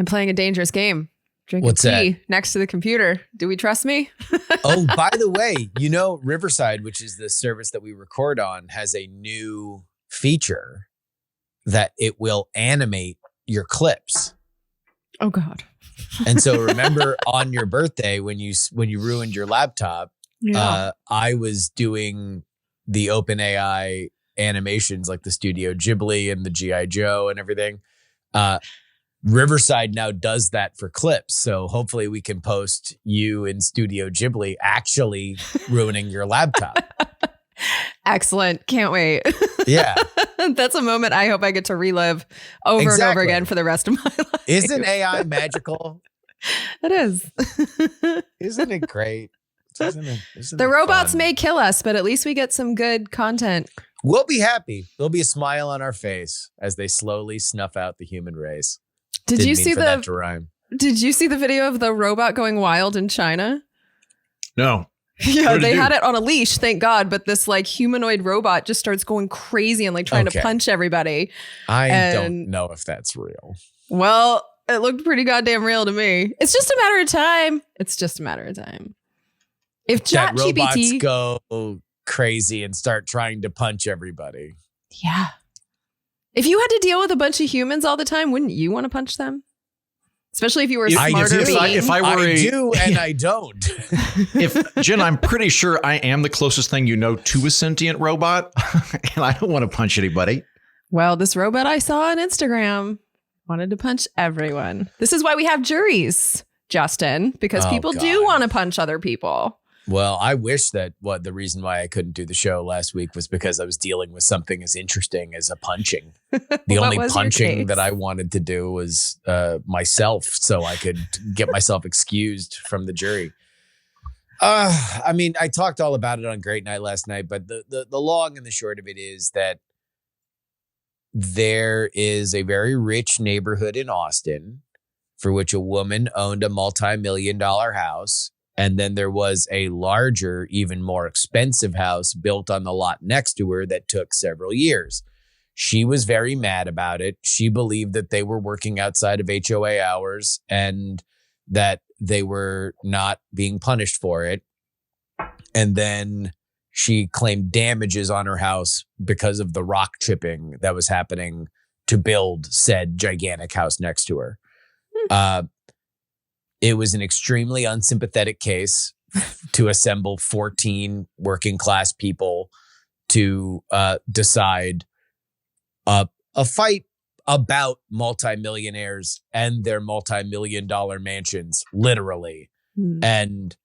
I'm playing a dangerous game. Drinking What's tea that? next to the computer. Do we trust me? Oh, by the way, Riverside, which is the service that we record on, has a new feature that it will animate your clips. Oh, God. And so remember on your birthday when you ruined your laptop, I was doing the OpenAI animations like the Studio Ghibli and the G.I. Joe and everything. Riverside now does that for clips. So hopefully we can post you in Studio Ghibli actually ruining your laptop. Excellent. Can't wait. Yeah. That's a moment I hope I get to relive over and over again for the rest of my life. Isn't AI magical? It is. Isn't it great? Isn't the robots fun? may kill us, but at least we get some good content. We'll be happy. There'll be a smile on our face as they slowly snuff out the human race. Did you see that to rhyme. Did you see the video of the robot going wild in China? No. Yeah, they had it on a leash, thank God. But this like humanoid robot just starts going crazy and like trying to punch everybody. I don't know if that's real. Well, it looked pretty goddamn real to me. It's just a matter of time. It's just a matter of time. If robots go crazy and start trying to punch everybody. Yeah. If you had to deal with a bunch of humans all the time, wouldn't you want to punch them? Especially if you were a smarter being. I do, and I don't. Jen, I'm pretty sure I am the closest thing you know to a sentient robot, and I don't want to punch anybody. Well, this robot I saw on Instagram wanted to punch everyone. This is why we have juries, Justin, because people do want to punch other people. Well, I wish that the reason why I couldn't do the show last week was because I was dealing with something as interesting as a punching. The only punching that I wanted to do was myself, so I could get myself excused from the jury. I mean, I talked all about it on Great Night last night, but the long and the short of it is that there is a very rich neighborhood in Austin for which a woman owned a multi-million-dollar house. And then there was a larger, even more expensive house built on the lot next to her that took several years. She was very mad about it. She believed that they were working outside of HOA hours and that they were not being punished for it. And then she claimed damages on her house because of the rock chipping that was happening to build said gigantic house next to her. It was an extremely unsympathetic case to assemble 14 working class people to decide a fight about multimillionaires and their multi-million-dollar mansions, literally. And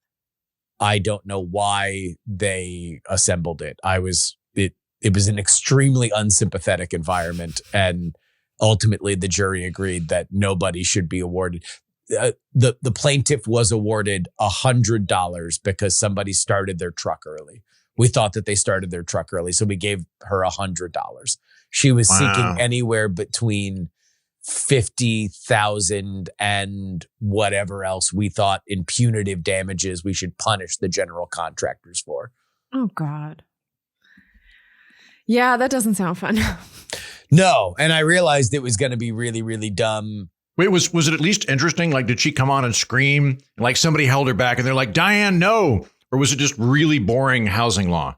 I don't know why they assembled it. It was an extremely unsympathetic environment, and ultimately the jury agreed that nobody should be awarded. The plaintiff was awarded $100 because somebody started their truck early. We thought that they started their truck early, so we gave her $100. She was seeking anywhere between 50,000 and whatever else we thought in punitive damages we should punish the general contractors for. Oh, God. Yeah, that doesn't sound fun. No, and I realized it was going to be really, really dumb. Wait, was it at least interesting? Like, did she come on and scream? And like somebody held her back and they're like, Diane, no. Or was it just really boring housing law?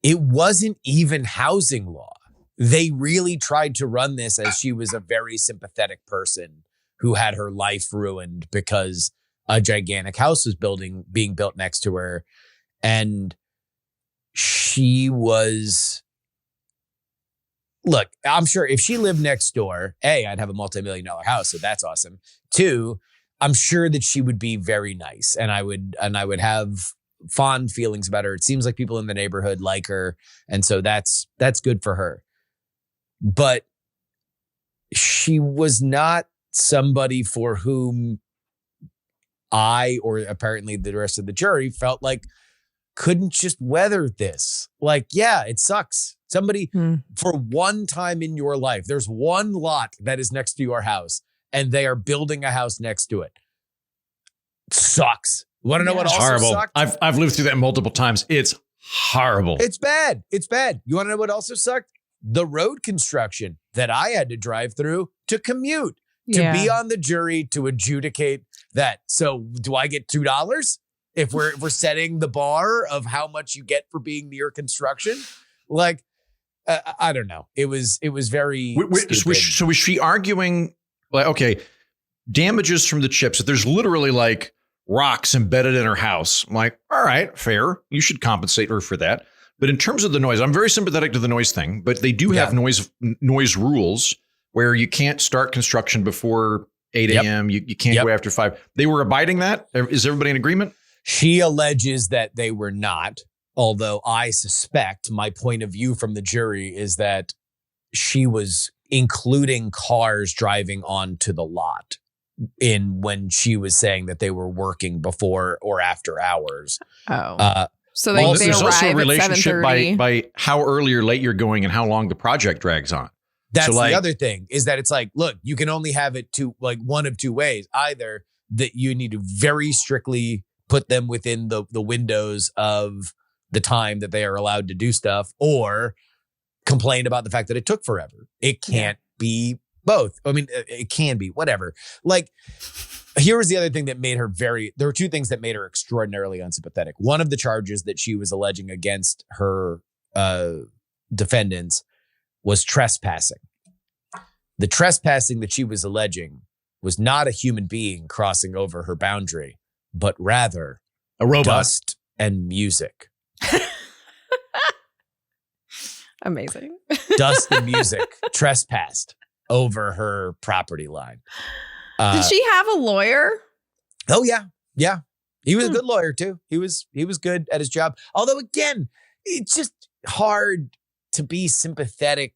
It wasn't even housing law. They really tried to run this as she was a very sympathetic person who had her life ruined because a gigantic house was being built next to her. And she was... Look, I'm sure if she lived next door, A, I'd have a multi-million-dollar house, so that's awesome. 2, I'm sure that she would be very nice, and I would have fond feelings about her. It seems like people in the neighborhood like her, and so that's good for her. But she was not somebody for whom I, or apparently the rest of the jury, felt like couldn't just weather this. Like, yeah, it sucks. Somebody, for one time in your life, there's one lot that is next to your house and they are building a house next to it. Sucks. Want to know what also horrible. sucked? I've lived through that multiple times. It's horrible. It's bad. It's bad. You want to know what also sucked? The road construction that I had to drive through to commute. to be on the jury to adjudicate that. So do I get $2 if we're setting the bar of how much you get for being near construction? Like, I don't know. It was very stupid. So was she arguing like, okay, damages from the chips? If there's literally like rocks embedded in her house, I'm like, all right, fair. You should compensate her for that. But in terms of the noise, I'm very sympathetic to the noise thing, but they do have noise rules where you can't start construction before 8 a.m. You can't go after 5. They were abiding that? Is everybody in agreement? She alleges that they were not, although I suspect my point of view from the jury is that she was including cars driving onto the lot in when she was saying that they were working before or after hours. So they there's also a arrive relationship at 7:30. by how early or late you're going and how long the project drags on. That's the other thing, is that it's like, look, you can only have it like one of two ways. Either that you need to very strictly put them within the windows of the time that they are allowed to do stuff, or complain about the fact that it took forever. It can't be both. I mean, it can be, whatever. Like, here was the other thing that made her there were two things that made her extraordinarily unsympathetic. One of the charges that she was alleging against her defendants was trespassing. The trespassing that she was alleging was not a human being crossing over her boundary, but rather a robot, dust and music. Amazing. Dust and music trespassed over her property line. Did she have a lawyer? Oh, yeah. Yeah. He was a good lawyer, too. He was good at his job. Although, again, it's just hard to be sympathetic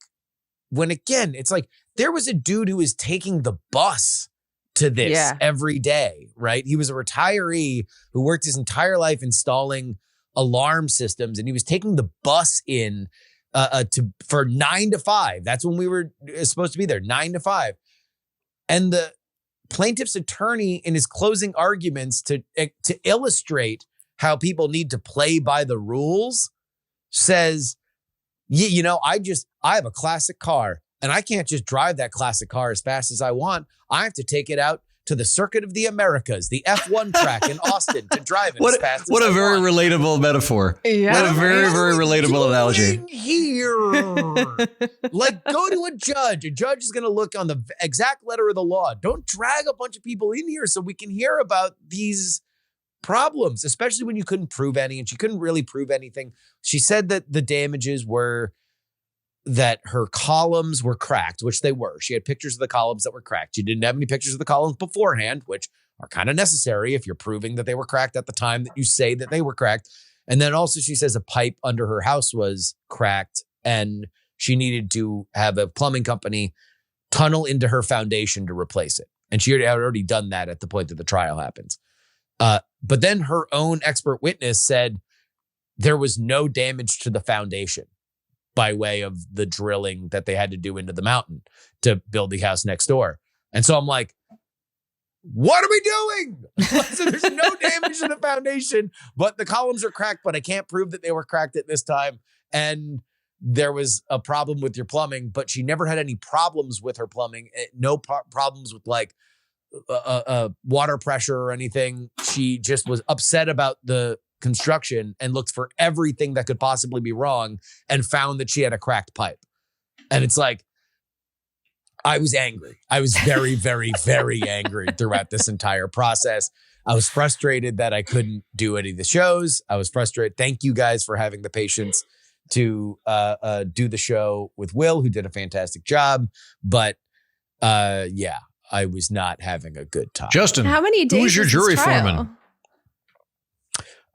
when, again, it's like there was a dude who was taking the bus to this every day, right? He was a retiree who worked his entire life installing alarm systems, and he was taking the bus in for 9 to 5. That's when we were supposed to be there, 9 to 5. And the plaintiff's attorney, in his closing arguments to illustrate how people need to play by the rules, says, you know, I have a classic car and I can't just drive that classic car as fast as I want. I have to take it out to the Circuit of the Americas, the F1 track in Austin, to drive it as fast as I want. What a very relatable metaphor. Yeah. What a very, very relatable analogy. Here. Like, go to a judge. A judge is going to look on the exact letter of the law. Don't drag a bunch of people in here so we can hear about these problems, especially when you couldn't prove any, and she couldn't really prove anything. She said that the damages were that her columns were cracked, which they were. She had pictures of the columns that were cracked. She didn't have any pictures of the columns beforehand, which are kind of necessary if you're proving that they were cracked at the time that you say that they were cracked. And then also she says a pipe under her house was cracked and she needed to have a plumbing company tunnel into her foundation to replace it. And she had already done that at the point that the trial happens. But then her own expert witness said there was no damage to the foundation by way of the drilling that they had to do into the mountain to build the house next door. And so I'm like, what are we doing? So there's no damage to the foundation, but the columns are cracked, but I can't prove that they were cracked at this time. And there was a problem with your plumbing, but she never had any problems with her plumbing. No problems with like water pressure or anything. She just was upset about the construction and looked for everything that could possibly be wrong and found that she had a cracked pipe. And it's like, I was angry. I was very, very, very angry throughout this entire process. I was frustrated that I couldn't do any of the shows. I was frustrated. Thank you guys for having the patience to do the show with Will, who did a fantastic job. But yeah, I was not having a good time. Justin, how many days who was your jury foreman?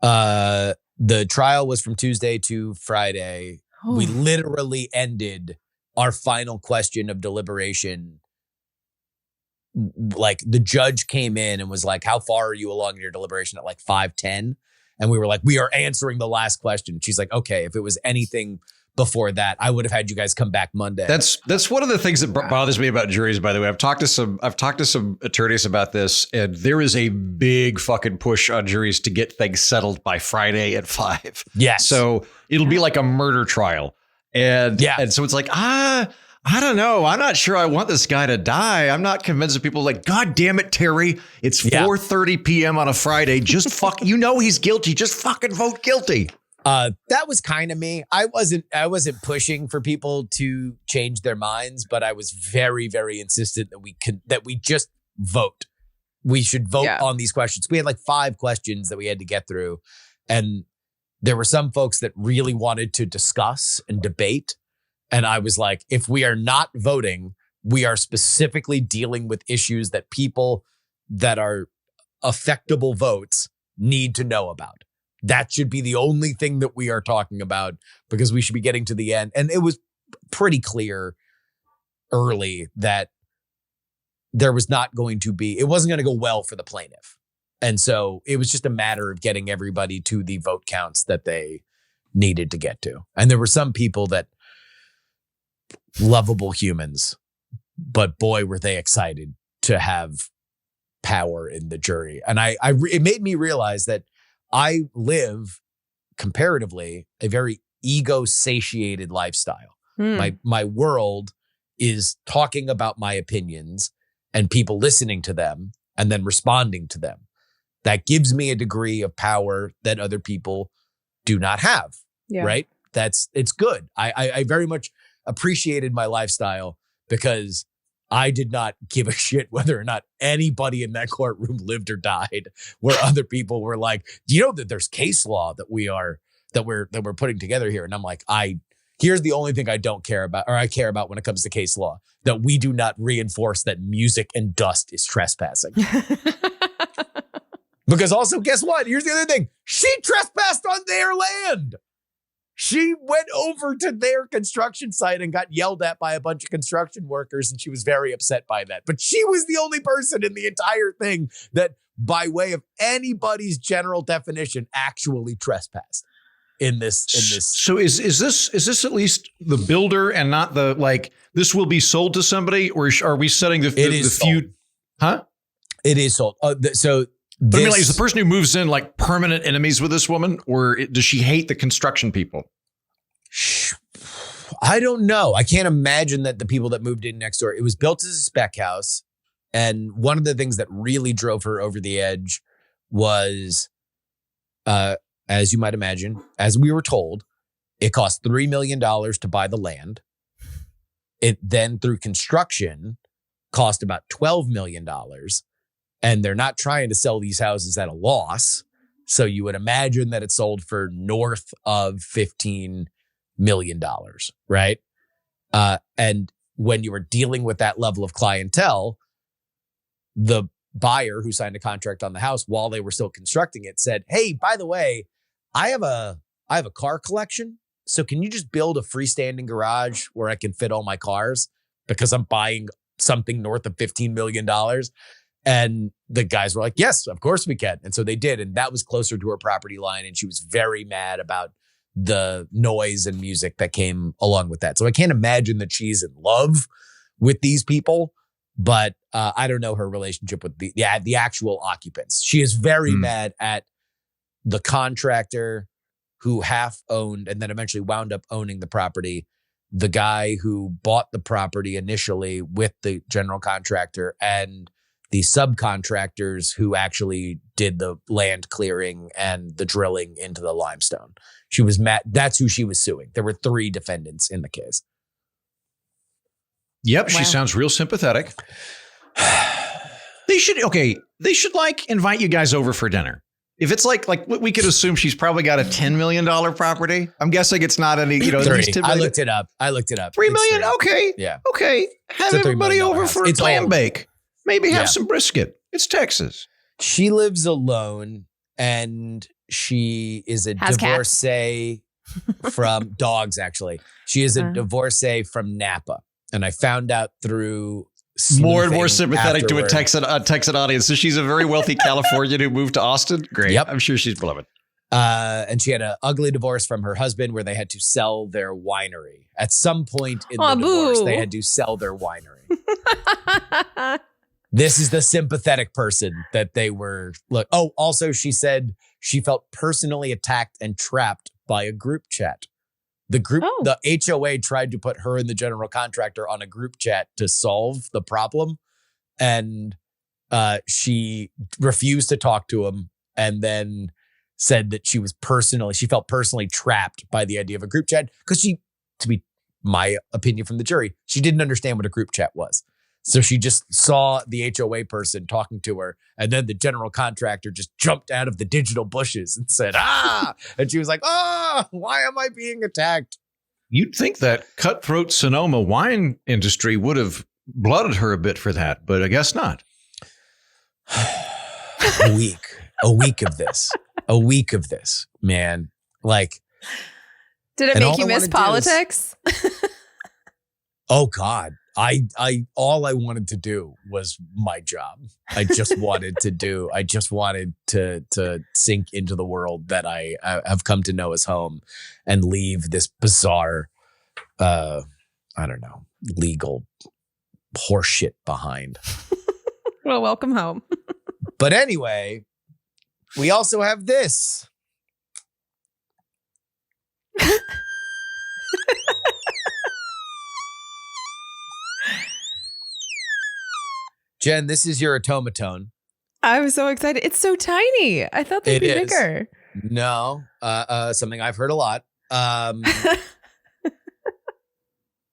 The trial was from Tuesday to Friday. Oh. We literally ended our final question of deliberation. Like the judge came in and was like, how far are you along in your deliberation at like 5:10? And we were like, we are answering the last question. She's like, okay, if it was anything before that, I would have had you guys come back Monday. That's one of the things that bothers me about juries, by the way. I've talked to some attorneys about this, and there is a big fucking push on juries to get things settled by Friday at 5. Yes. So it'll be like a murder trial. And so it's like, I don't know. I'm not sure I want this guy to die. I'm not convinced that people are like, God damn it, Terry. It's 4:30 p.m. on a Friday. Just he's guilty. Just fucking vote guilty. That was kind of me. I wasn't pushing for people to change their minds, but I was very, very insistent that we just vote. We should vote on these questions. We had like 5 questions that we had to get through. And there were some folks that really wanted to discuss and debate. And I was like, if we are not voting, we are specifically dealing with issues that people that are affectable votes need to know about. That should be the only thing that we are talking about, because we should be getting to the end. And it was pretty clear early that it wasn't going to go well for the plaintiff. And so it was just a matter of getting everybody to the vote counts that they needed to get to. And there were some people that lovable humans, but boy, were they excited to have power in the jury. And it made me realize that I live comparatively a very ego-satiated lifestyle. My world is talking about my opinions and people listening to them and then responding to them. That gives me a degree of power that other people do not have, right? It's good. I very much appreciated my lifestyle because I did not give a shit whether or not anybody in that courtroom lived or died, where other people were like, do you know that there's case law that we're putting together here? And I'm like, here's the only thing I don't care about, or I care about when it comes to case law, that we do not reinforce that music and dust is trespassing. Because also, guess what? Here's the other thing. She trespassed on their land. She went over to their construction site and got yelled at by a bunch of construction workers, and she was very upset by that. But she was the only person in the entire thing that, by way of anybody's general definition, actually trespassed in this. So is this at least the builder and not the, like, this will be sold to somebody, or are we setting the feud? Huh? It is sold. But I mean, like, is the person who moves in like permanent enemies with this woman, or does she hate the construction people? I don't know. I can't imagine that the people that moved in next door, it was built as a spec house. And one of the things that really drove her over the edge was, as you might imagine, as we were told, it cost $3 million to buy the land. It then, through construction, cost about $12 million. And they're not trying to sell these houses at a loss. So you would imagine that it sold for north of $15 million, right? And when you were dealing with that level of clientele, the buyer who signed a contract on the house while they were still constructing it said, hey, by the way, I have a car collection. So can you just build a freestanding garage where I can fit all my cars, because I'm buying something north of $15 million? And the guys were like, yes, of course we can. And so they did. And that was closer to her property line. And she was very mad about the noise and music that came along with that. So I can't imagine that she's in love with these people, but I don't know her relationship with the actual occupants. She is very mad at the contractor who half owned and then eventually wound up owning the property, the guy who bought the property initially with the general contractor, and the subcontractors who actually did the land clearing and the drilling into the limestone. She was mad. That's who she was suing. There were 3 defendants in the case. Yep. Wow. She sounds real sympathetic. They should like invite you guys over for dinner. If it's like we could assume she's probably got a $10 million property. I'm guessing it's not any, at least $10 million. I looked it up. $3 million. 3. Okay. Yeah. Okay. Have everybody over for a clam bake. Maybe have some brisket. It's Texas. She lives alone, and she is a divorcee from dogs, actually. She is a divorcee from Napa. And I found out through more and more sympathetic to a Texan audience. So she's a very wealthy Californian who moved to Austin. Great. Yep. I'm sure she's beloved. And she had an ugly divorce from her husband where they had to sell their winery. At some point in the divorce, they had to sell their winery. This is the sympathetic person that they were. Look. Oh, also, she said she felt personally attacked and trapped by a group chat. The HOA tried to put her and the general contractor on a group chat to solve the problem. And she refused to talk to him, and then said that she felt personally trapped by the idea of a group chat because to be my opinion from the jury, she didn't understand what a group chat was. So she just saw the HOA person talking to her, and then the general contractor just jumped out of the digital bushes and said, "Ah!" And she was like, "Oh, why am I being attacked?" You'd think that cutthroat Sonoma wine industry would have blooded her a bit for that, but I guess not. A week of this, man. Like, did it make you miss politics? Oh God. All I wanted to do was my job. I just wanted to sink into the world that I have come to know as home and leave this bizarre, legal horseshit behind. Well, welcome home. But anyway, we also have this. Jen, this is your Otamatone. I was so excited. It's so tiny. I thought they'd be bigger. No, something I've heard a lot.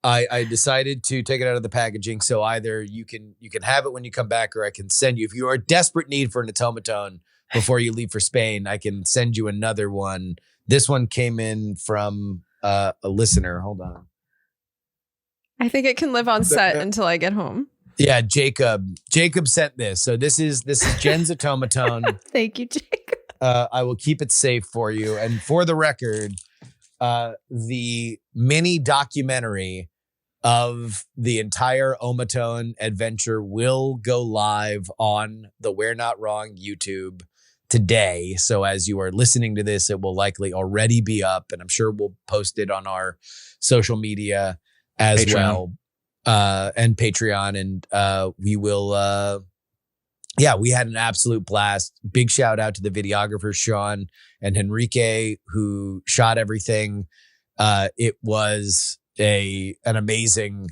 I decided to take it out of the packaging, so either you can have it when you come back, or I can send you. If you are in desperate need for an Otamatone before you leave for Spain, I can send you another one. This one came in from a listener. Hold on. I think it can live on set until I get home. Yeah, Jacob sent this. So this is Jen's Otamatone. Thank you, Jacob. I will keep it safe for you. And for the record, the mini documentary of the entire Otamatone adventure will go live on the We're Not Wrong YouTube today. So as you are listening to this, it will likely already be up, and I'm sure we'll post it on our social media as Patreon. well. And Patreon, and we will we had an absolute blast. Big shout out to the videographers Sean and Henrique who shot everything. It was an amazing,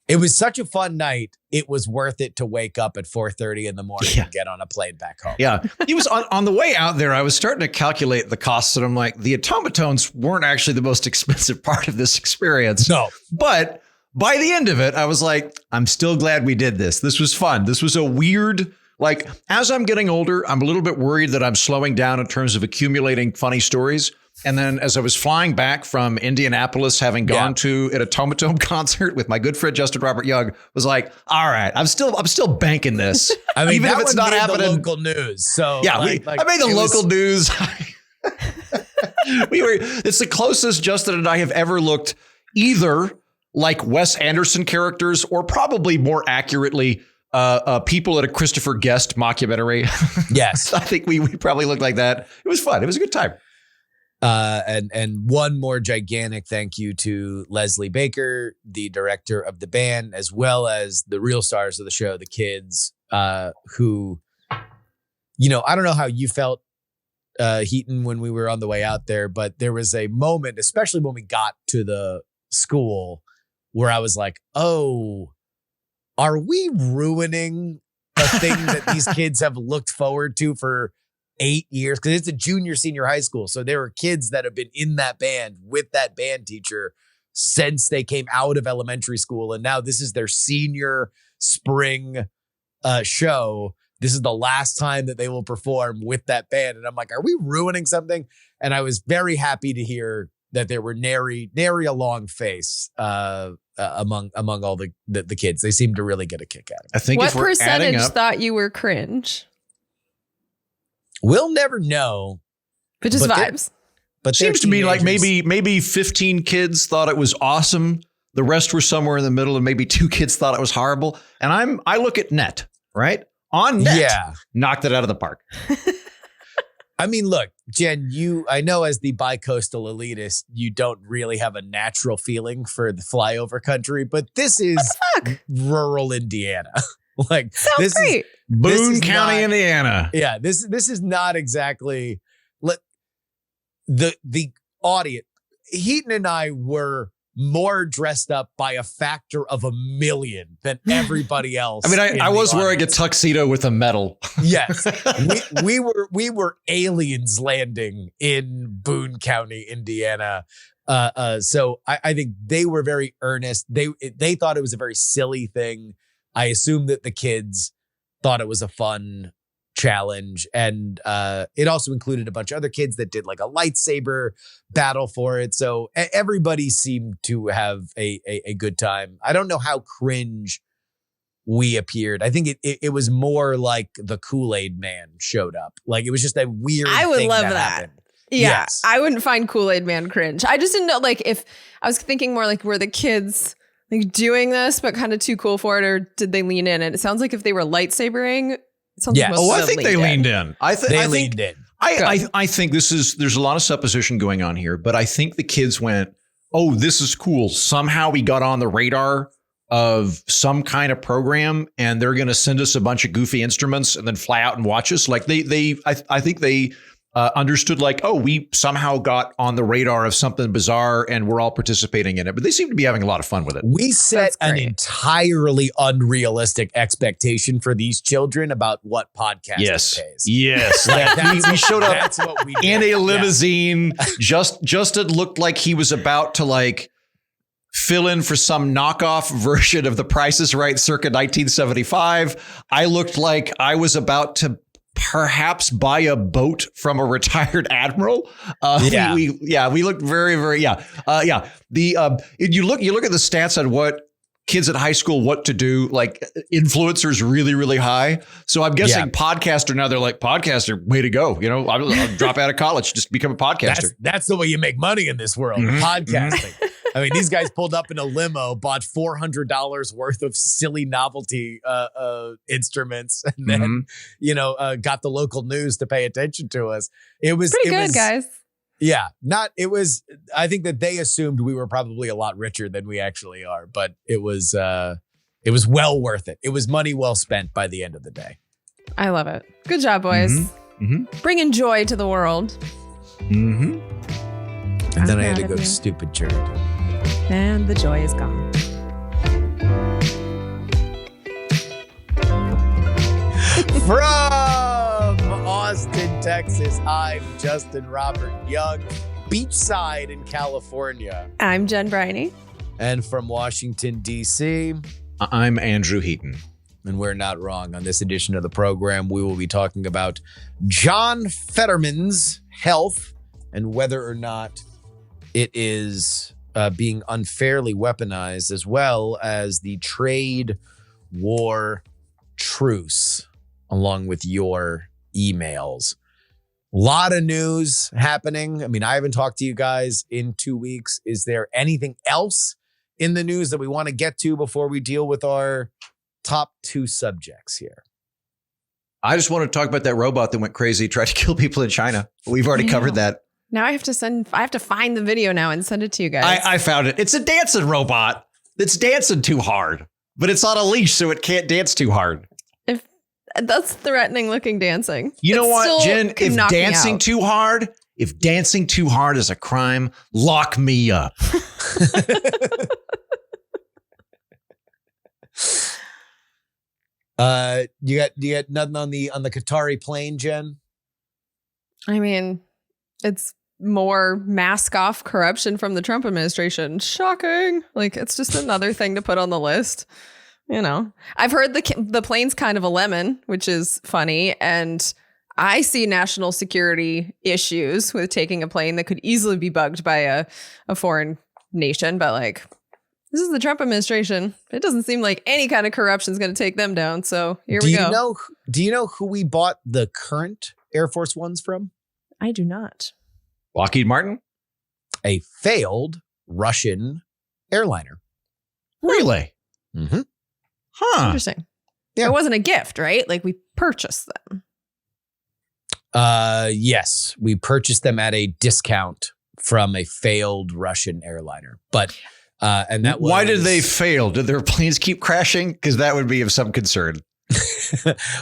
it was such a fun night. It was worth it to wake up at 4:30 in the morning and get on a plane back home. Yeah. He was on the way out there. I was starting to calculate the costs, and I'm like, the Otamatones weren't actually the most expensive part of this experience. No, but by the end of it, I was like, I'm still glad we did this. This was fun. This was a weird, like, as I'm getting older, I'm a little bit worried that I'm slowing down in terms of accumulating funny stories. And then as I was flying back from Indianapolis, having gone to an Otamatone concert with my good friend Justin Robert Young, was like, all right, I'm still banking this. I mean, even that if it's one not made happening. the local news. So yeah, I made the local news. It's the closest Justin and I have ever looked either like Wes Anderson characters, or probably more accurately, people at a Christopher Guest mockumentary. Yes. I think we probably looked like that. It was fun. It was a good time. And one more gigantic thank you to Leslie Baker, the director of the band, as well as the real stars of the show, the kids, who, I don't know how you felt, Heaton, when we were on the way out there, but there was a moment, especially when we got to the school, where I was like, oh, are we ruining a thing that these kids have looked forward to for 8 years? Because it's a junior, senior high school. So there are kids that have been in that band with that band teacher since they came out of elementary school. And now this is their senior spring show. This is the last time that they will perform with that band. And I'm like, are we ruining something? And I was very happy to hear that there were nary a long face among all the kids. They seemed to really get a kick out of it. I think what if we're percentage up, thought you were cringe? We'll never know. But just vibes. But seems to me like maybe 15 kids thought it was awesome. The rest were somewhere in the middle, and maybe 2 kids thought it was horrible. And I look at net, right? On net, knocked it out of the park. I mean, look, Jen, I know as the bi-coastal elitist, you don't really have a natural feeling for the flyover country, but this is rural Indiana. Like, sounds this great. Boone County, Indiana. Yeah, this is not exactly the audience. Heaton and I were more dressed up by a factor of 1,000,000 than everybody else. I mean, I was wearing a tuxedo with a medal. Yes, we were aliens landing in Boone County, Indiana. So I think they were very earnest. They thought it was a very silly thing. I assume that the kids thought it was a fun challenge, and it also included a bunch of other kids that did like a lightsaber battle for it. So everybody seemed to have a good time. I don't know how cringe we appeared. I think it was more like the Kool-Aid Man showed up. Like it was just a weird. I would thing love that that. happened. Yeah, Yes. I wouldn't find Kool-Aid Man cringe. I just didn't know, like, if I was thinking more like, were the kids like doing this but kind of too cool for it, or did they lean in? And it sounds like if they were lightsabering, it sounds Yes. like most Oh, of I them think they leaned in. I think leaned in. I think there's a lot of supposition going on here, but I think the kids went, oh, this is cool. Somehow we got on the radar of some kind of program, and they're going to send us a bunch of goofy instruments and then fly out and watch us. Like I think they understood, like, oh, we somehow got on the radar of something bizarre and we're all participating in it. But they seem to be having a lot of fun with it. We set That's an great. entirely unrealistic expectation for these children about what podcasting pays. Yes. We showed up That's what we did. in a Yeah. limousine. Justin looked like he was about to like fill in for some knockoff version of The Price is Right circa 1975. I looked like I was about to perhaps buy a boat from a retired admiral. We looked very, very, you look at the stats on what kids at high school, what to do, like influencers really, really high. So I'm guessing podcaster now, they're like, podcaster, way to go. You know, I'll drop out of college, just become a podcaster. That's the way you make money in this world. Mhm. Podcasting. I mean, these guys pulled up in a limo, bought $400 worth of silly novelty instruments, and then got the local news to pay attention to us. It was Pretty good, guys. Yeah, I think that they assumed we were probably a lot richer than we actually are, but it was well worth it. It was money well spent by the end of the day. I love it. Good job, boys. Bringing joy to the world. And then I had to proud go of to you. stupid church. And the joy is gone. From Austin, Texas, I'm Justin Robert Young, beachside in California. I'm Jen Briney. And from Washington, D.C., I'm Andrew Heaton. and we're not wrong. On this edition of the program, we will be talking about John Fetterman's health and whether or not it is being unfairly weaponized, as well as the trade war truce, along with your emails. A lot of news happening. I mean, I haven't talked to you guys in 2 weeks. Is there anything else in the news that we want to get to before we deal with our top two subjects here? I just want to talk about that robot that went crazy, tried to kill people in China. We've already covered that. Now I have to find the video now and send it to you guys. I found it. It's a dancing robot that's dancing too hard, but it's on a leash, so it can't dance too hard. That's threatening looking dancing. You know what, Jen? If If dancing too hard is a crime, lock me up. You got nothing on the Qatari plane, Jen? I mean, it's more mask off corruption from the Trump administration. Shocking. Like, it's just another thing to put on the list. You know, I've heard the plane's kind of a lemon, which is funny. And I see national security issues with taking a plane that could easily be bugged by a foreign nation. But like, this is the Trump administration. It doesn't seem like any kind of corruption is going to take them down. So here we go. Do you know who we bought the current Air Force Ones from? I do not. Lockheed Martin? A failed Russian airliner. Really? Mm-hmm. Huh. Interesting. Yeah. It wasn't a gift, right? Like, we purchased them. Yes, we purchased them at a discount from a failed Russian airliner. But and that was, why did they fail? Did their planes keep crashing? Because that would be of some concern.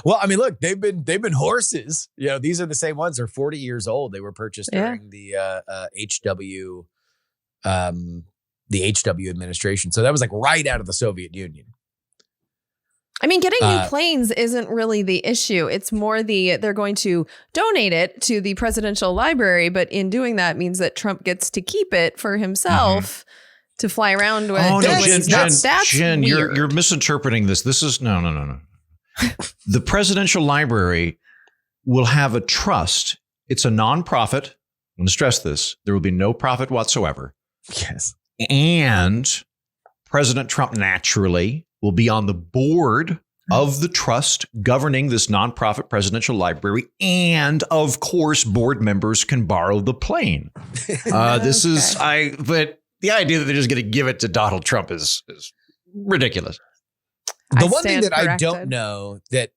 Well, I mean, look, they've been horses. You know, these are the same ones. They're 40 years old. They were purchased during the HW HW administration. So that was like right out of the Soviet Union. I mean, getting new planes isn't really the issue. It's more they're going to donate it to the presidential library, but in doing that means that Trump gets to keep it for himself to fly around with. Oh no, Jen, weird. you're misinterpreting this. This is no. The presidential library will have a trust. It's a nonprofit. I'm going to stress this. There will be no profit whatsoever. Yes. And President Trump naturally will be on the board of the trust governing this nonprofit presidential library. And of course, board members can borrow the plane. But the idea that they're just going to give it to Donald Trump is ridiculous. The one thing that I don't know it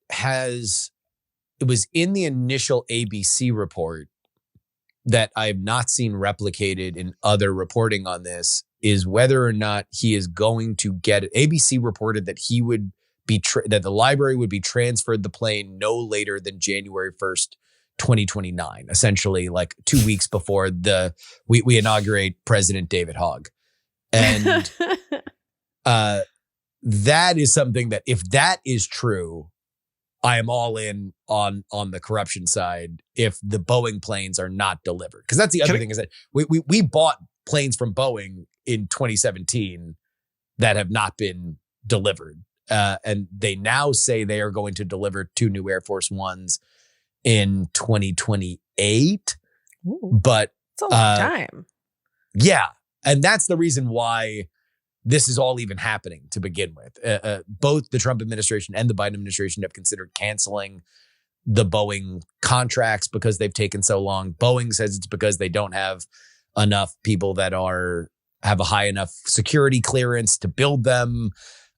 was in the initial ABC report that I have not seen replicated in other reporting on this is whether or not he is going to get it. ABC reported that he would be that the library would be transferred the plane no later than January 1st, 2029, essentially like 2 weeks before we inaugurate President David Hogg. And that is something that if that is true, I am all in on the corruption side if the Boeing planes are not delivered. Because that's the other thing is that we bought planes from Boeing in 2017 that have not been delivered. And they now say they are going to deliver 2 new Air Force Ones in 2028. Ooh, but it's a long time. Yeah. And that's the reason why this is all even happening to begin with. Both the Trump administration and the Biden administration have considered canceling the Boeing contracts because they've taken so long. Boeing says it's because they don't have enough people that have a high enough security clearance to build them.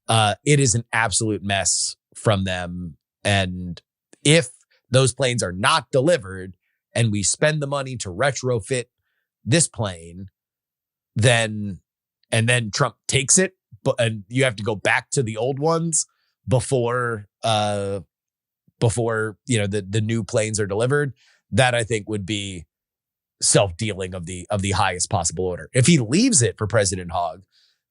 It is an absolute mess from them. And if those planes are not delivered and we spend the money to retrofit this plane, then Trump takes it, and you have to go back to the old ones before the new planes are delivered. That I think would be self-dealing of the highest possible order. If he leaves it for President Hogg,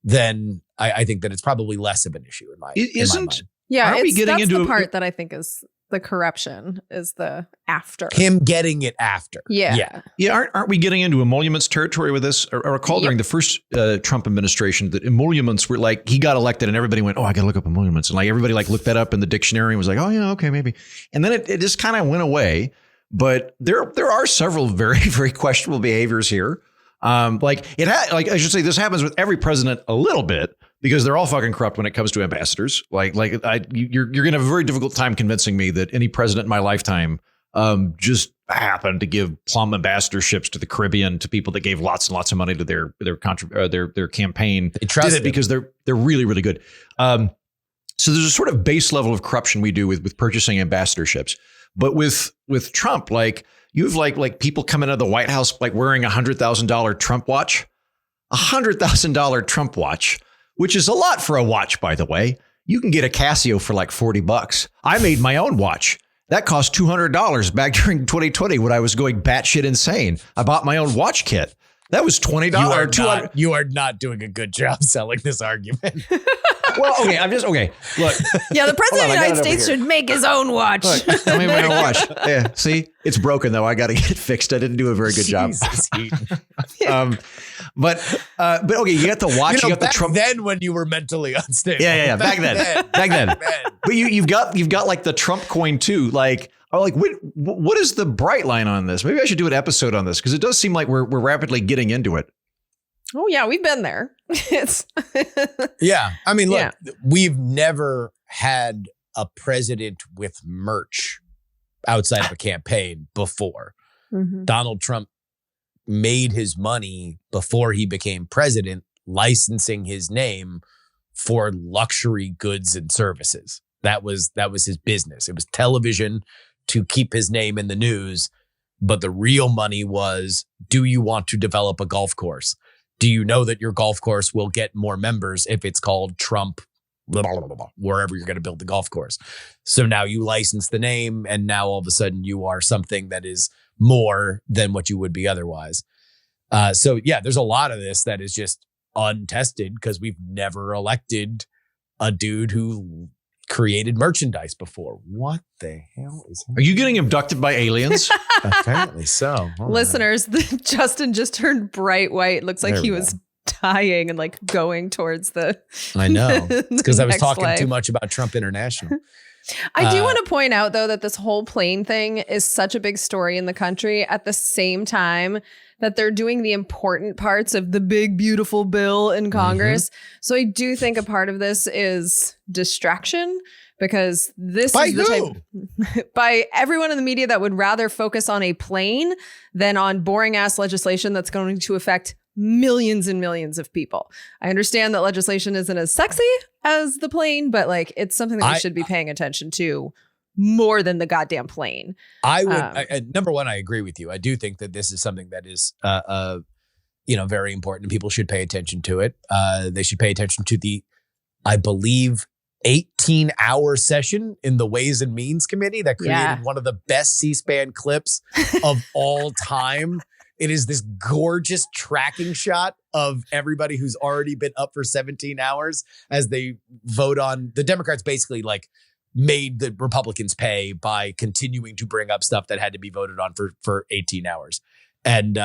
then I think that it's probably less of an issue in my mind. Yeah, Aren't we getting that's into the part that I think is the corruption is the after. Him getting it after. Yeah. Aren't we getting into emoluments territory with this? I recall during the first Trump administration that emoluments were like, he got elected and everybody went, oh, I got to look up emoluments. And like everybody like looked that up in the dictionary and was like, oh, yeah, okay, maybe. And then it just kind of went away. But there are several very, very questionable behaviors here. I should say this happens with every president a little bit because they're all fucking corrupt when it comes to ambassadors. You're going to have a very difficult time convincing me that any president in my lifetime just happened to give plum ambassadorships to the Caribbean to people that gave lots and lots of money to their campaign. They trust it because they're really, really good. So there's a sort of base level of corruption we do with purchasing ambassadorships. But with Trump, you have like people coming out of the White House like wearing $100,000 Trump watch, $100,000 Trump watch, which is a lot for a watch, by the way. You can get a Casio for like $40. I made my own watch. That cost $200 back during 2020 when I was going batshit insane. I bought my own watch kit. That was $20. You are not doing a good job selling this argument. Well, okay. Look. Yeah, the president of the United States should make his own watch. Look, I made my own watch. Yeah, see, it's broken though. I got to get it fixed. I didn't do a very good job. But okay, you got the watch. You got the Trump. Then when you were mentally unstable. Yeah. Back then. But you've got like the Trump coin too. What is the bright line on this? Maybe I should do an episode on this because it does seem like we're rapidly getting into it. Oh yeah, we've been there. Yeah, I mean, look, we've never had a president with merch outside of a campaign before. Mm-hmm. Donald Trump made his money before he became president, licensing his name for luxury goods and services. That was his business. It was television to keep his name in the news. But the real money was, do you want to develop a golf course? Do you know that your golf course will get more members if it's called Trump, blah, blah, blah, blah, wherever you're going to build the golf course? So now you license the name and now all of a sudden you are something that is more than what you would be otherwise. So yeah, there's a lot of this that is just untested because we've never elected a dude who created merchandise before. What the hell is Are you getting abducted by aliens? Apparently so. All Listeners, Justin just turned bright white. Looks like There he we was dying and like going towards the. I know. It's because I was next talking life. too much about Trump International. I do want to point out, though, that this whole plane thing is such a big story in the country at the same time that they're doing the important parts of the big, beautiful bill in Congress. So I do think a part of this is distraction, because this By is the type by everyone in the media that would rather focus on a plane than on boring ass legislation that's going to affect millions and millions of people. I understand that legislation isn't as sexy as the plane, but like it's something that we should be paying attention to more than the goddamn plane. I would, number one, I agree with you. I do think that this is something that is, very important, and people should pay attention to it. They should pay attention to the, I believe, 18-hour session in the Ways and Means Committee that created one of the best C-SPAN clips of all time. It is this gorgeous tracking shot of everybody who's already been up for 17 hours as they vote on. The Democrats basically like made the Republicans pay by continuing to bring up stuff that had to be voted on for 18 hours. And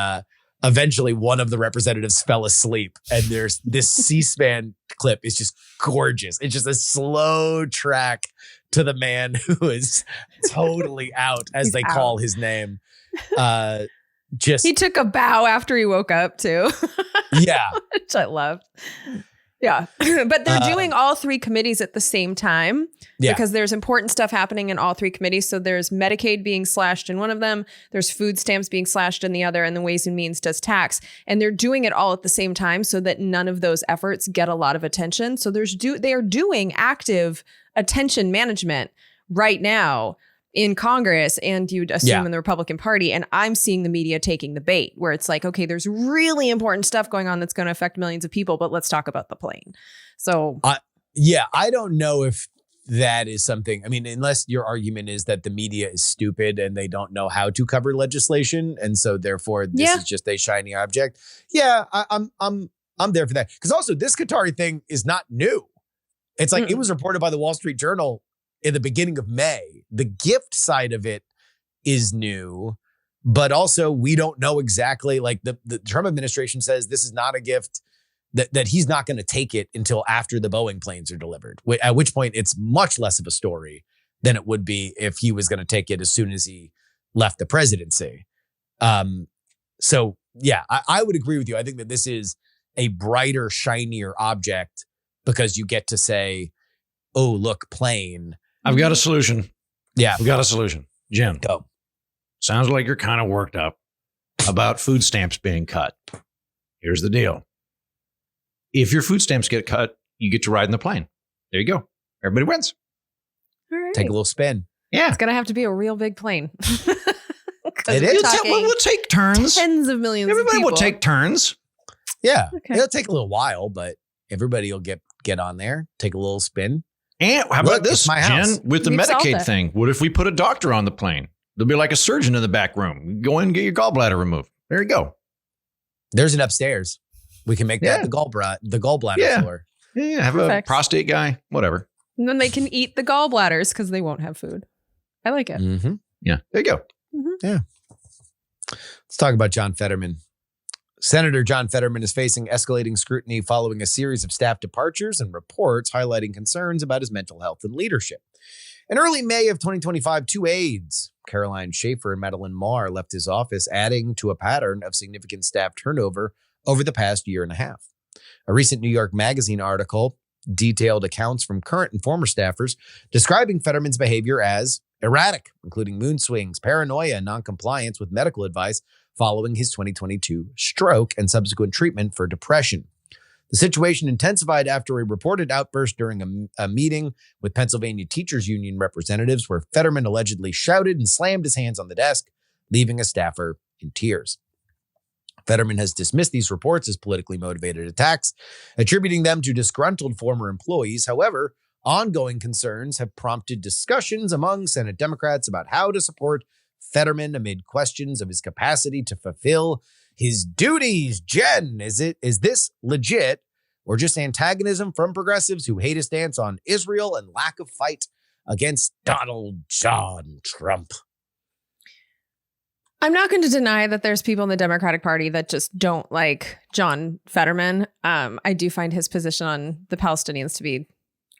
eventually one of the representatives fell asleep, and there's this C-SPAN clip is just gorgeous. It's just a slow track to the man who is totally out as they call his name. He took a bow after he woke up too. Yeah. Which I loved. Yeah. But they're doing all three committees at the same time because there's important stuff happening in all three committees. So there's Medicaid being slashed in one of them. There's food stamps being slashed in the other, and the Ways and Means does tax. And they're doing it all at the same time so that none of those efforts get a lot of attention. So they are doing active attention management right now in Congress, and you'd assume in the Republican Party. And I'm seeing the media taking the bait where it's like, okay, there's really important stuff going on that's going to affect millions of people, but let's talk about the plane. So I don't know if that is something, I mean, unless your argument is that the media is stupid and they don't know how to cover legislation, and so therefore this is just a shiny object. Yeah, I'm there for that. Because also this Qatari thing is not new. It's like it was reported by the Wall Street Journal in the beginning of May. The gift side of it is new, but also we don't know exactly, like the Trump administration says this is not a gift, that he's not going to take it until after the Boeing planes are delivered, at which point it's much less of a story than it would be if he was going to take it as soon as he left the presidency. So yeah, I would agree with you. I think that this is a brighter, shinier object because you get to say, oh, look, plane. I've got a solution. Yeah. We've got a solution. Jen. Go. Sounds like you're kind of worked up about food stamps being cut. Here's the deal. If your food stamps get cut, you get to ride in the plane. There you go. Everybody wins. All right. Take a little spin. Yeah. It's going to have to be a real big plane. It is. We'll take turns. Tens of millions of Everybody people. will take turns. Yeah. Okay. It'll take a little while, but everybody will get on there, take a little spin. And how about this, my house. Jen, with the We've solved Medicaid it. thing? What if we put a doctor on the plane? There'll be like a surgeon in the back room. Go in and get your gallbladder removed. There you go. There's an upstairs. We can make that the gallbladder floor. Yeah, have Perfect. a prostate guy, whatever. And then they can eat the gallbladders because they won't have food. I like it. Mm-hmm. Yeah, there you go. Yeah. Let's talk about John Fetterman. Senator John Fetterman is facing escalating scrutiny following a series of staff departures and reports highlighting concerns about his mental health and leadership. In early May of 2025, two aides, Caroline Schaefer and Madeline Marr, left his office, adding to a pattern of significant staff turnover over the past year and a half. A recent New York Magazine article detailed accounts from current and former staffers describing Fetterman's behavior as erratic, including mood swings, paranoia, and noncompliance with medical advice following his 2022 stroke and subsequent treatment for depression. The situation intensified after a reported outburst during a meeting with Pennsylvania Teachers Union representatives where Fetterman allegedly shouted and slammed his hands on the desk, leaving a staffer in tears. Fetterman has dismissed these reports as politically motivated attacks, attributing them to disgruntled former employees. However, ongoing concerns have prompted discussions among Senate Democrats about how to support Fetterman amid questions of his capacity to fulfill his duties. Jen, is this legit or just antagonism from progressives who hate his stance on Israel and lack of fight against Donald John Trump? I'm not going to deny that there's people in the Democratic Party that just don't like John Fetterman. I do find his position on the Palestinians to be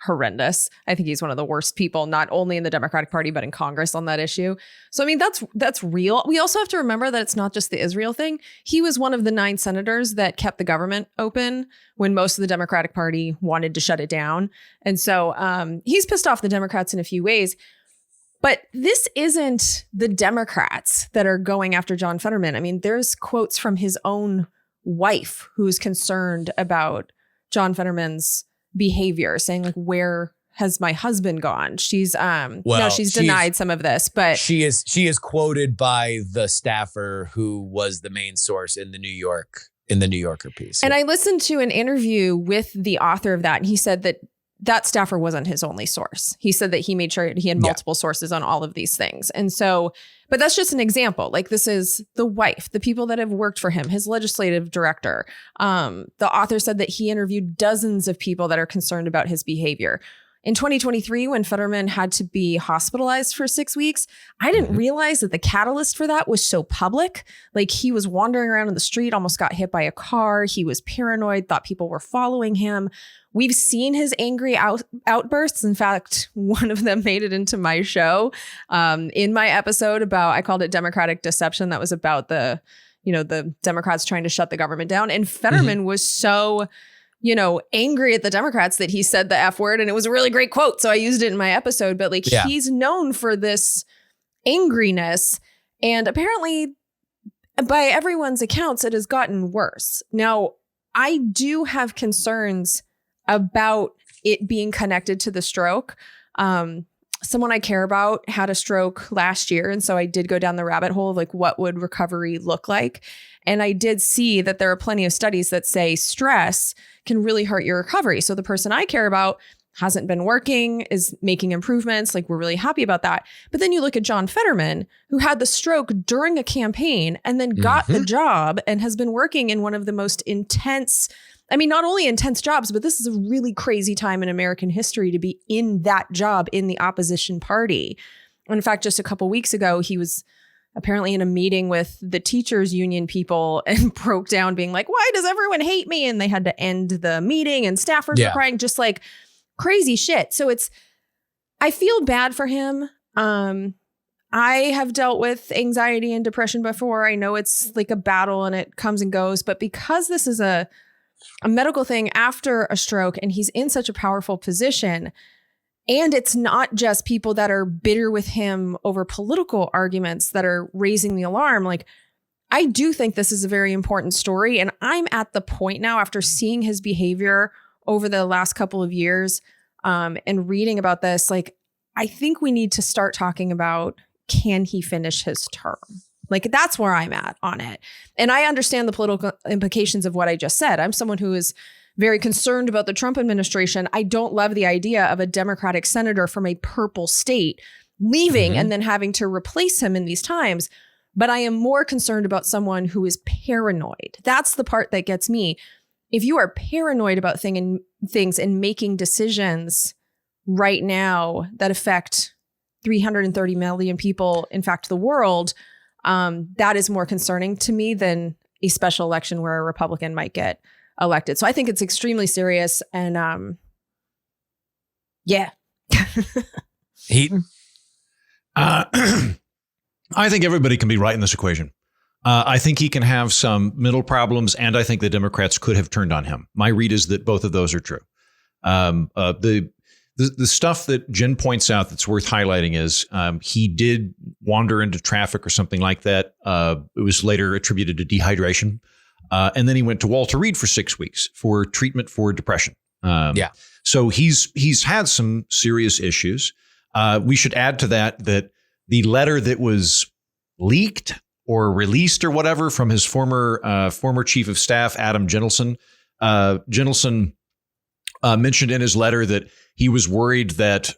horrendous. I think he's one of the worst people, not only in the Democratic Party, but in Congress on that issue. So, I mean, that's real. We also have to remember that it's not just the Israel thing. He was one of the 9 senators that kept the government open when most of the Democratic Party wanted to shut it down. And so he's pissed off the Democrats in a few ways. But this isn't the Democrats that are going after John Fetterman. I mean, there's quotes from his own wife who's concerned about John Fetterman's behavior, saying like, where has my husband gone? She's she's denied some of this, but she is quoted by the staffer who was the main source in the New Yorker piece. And I listened to an interview with the author of that, and he said that staffer wasn't his only source. He said that he made sure he had multiple sources on all of these things. And so, but that's just an example. Like, this is the wife, the people that have worked for him, his legislative director. The author said that he interviewed dozens of people that are concerned about his behavior. In 2023, when Fetterman had to be hospitalized for 6 weeks, I didn't realize that the catalyst for that was so public. Like, he was wandering around in the street, almost got hit by a car. He was paranoid, thought people were following him. We've seen his angry outbursts. In fact, one of them made it into my show. In my episode I called it Democratic Deception. That was about the Democrats trying to shut the government down. And Fetterman was so angry at the Democrats that he said the F word, and it was a really great quote. So I used it in my episode, but he's known for this angriness, and apparently by everyone's accounts, it has gotten worse. Now, I do have concerns about it being connected to the stroke. Someone I care about had a stroke last year. And so I did go down the rabbit hole of like, what would recovery look like? And I did see that there are plenty of studies that say stress can really hurt your recovery. So the person I care about hasn't been working, is making improvements. Like, we're really happy about that. But then you look at John Fetterman, who had the stroke during a campaign and then got the job and has been working in one of the most intense, I mean, not only intense jobs, but this is a really crazy time in American history to be in that job in the opposition party. And in fact, just a couple weeks ago, he was apparently in a meeting with the teachers union people and broke down being like, why does everyone hate me? And they had to end the meeting and staffers were crying, just like crazy shit. So I feel bad for him. I have dealt with anxiety and depression before. I know it's like a battle and it comes and goes, but because this is a medical thing after a stroke and he's in such a powerful position, and it's not just people that are bitter with him over political arguments that are raising the alarm. Like, I do think this is a very important story. And I'm at the point now, after seeing his behavior over the last couple of years and reading about this, like, I think we need to start talking about, can he finish his term? Like, that's where I'm at on it. And I understand the political implications of what I just said. I'm someone who is very concerned about the Trump administration. I don't love the idea of a Democratic senator from a purple state leaving and then having to replace him in these times. But I am more concerned about someone who is paranoid. That's the part that gets me. If you are paranoid about things and making decisions right now that affect 330 million people, in fact, the world, that is more concerning to me than a special election where a Republican might get elected. So I think it's extremely serious. And yeah. Heaton? I think everybody can be right in this equation. I think he can have some mental problems, and I think the Democrats could have turned on him. My read is that both of those are true. The stuff that Jen points out that's worth highlighting is he did wander into traffic or something like that. It was later attributed to dehydration. And then he went to Walter Reed for 6 weeks for treatment for depression. So he's had some serious issues. We should add to that the letter that was leaked or released or whatever from his former chief of staff, Adam Jentelson. Jentelson mentioned in his letter that he was worried that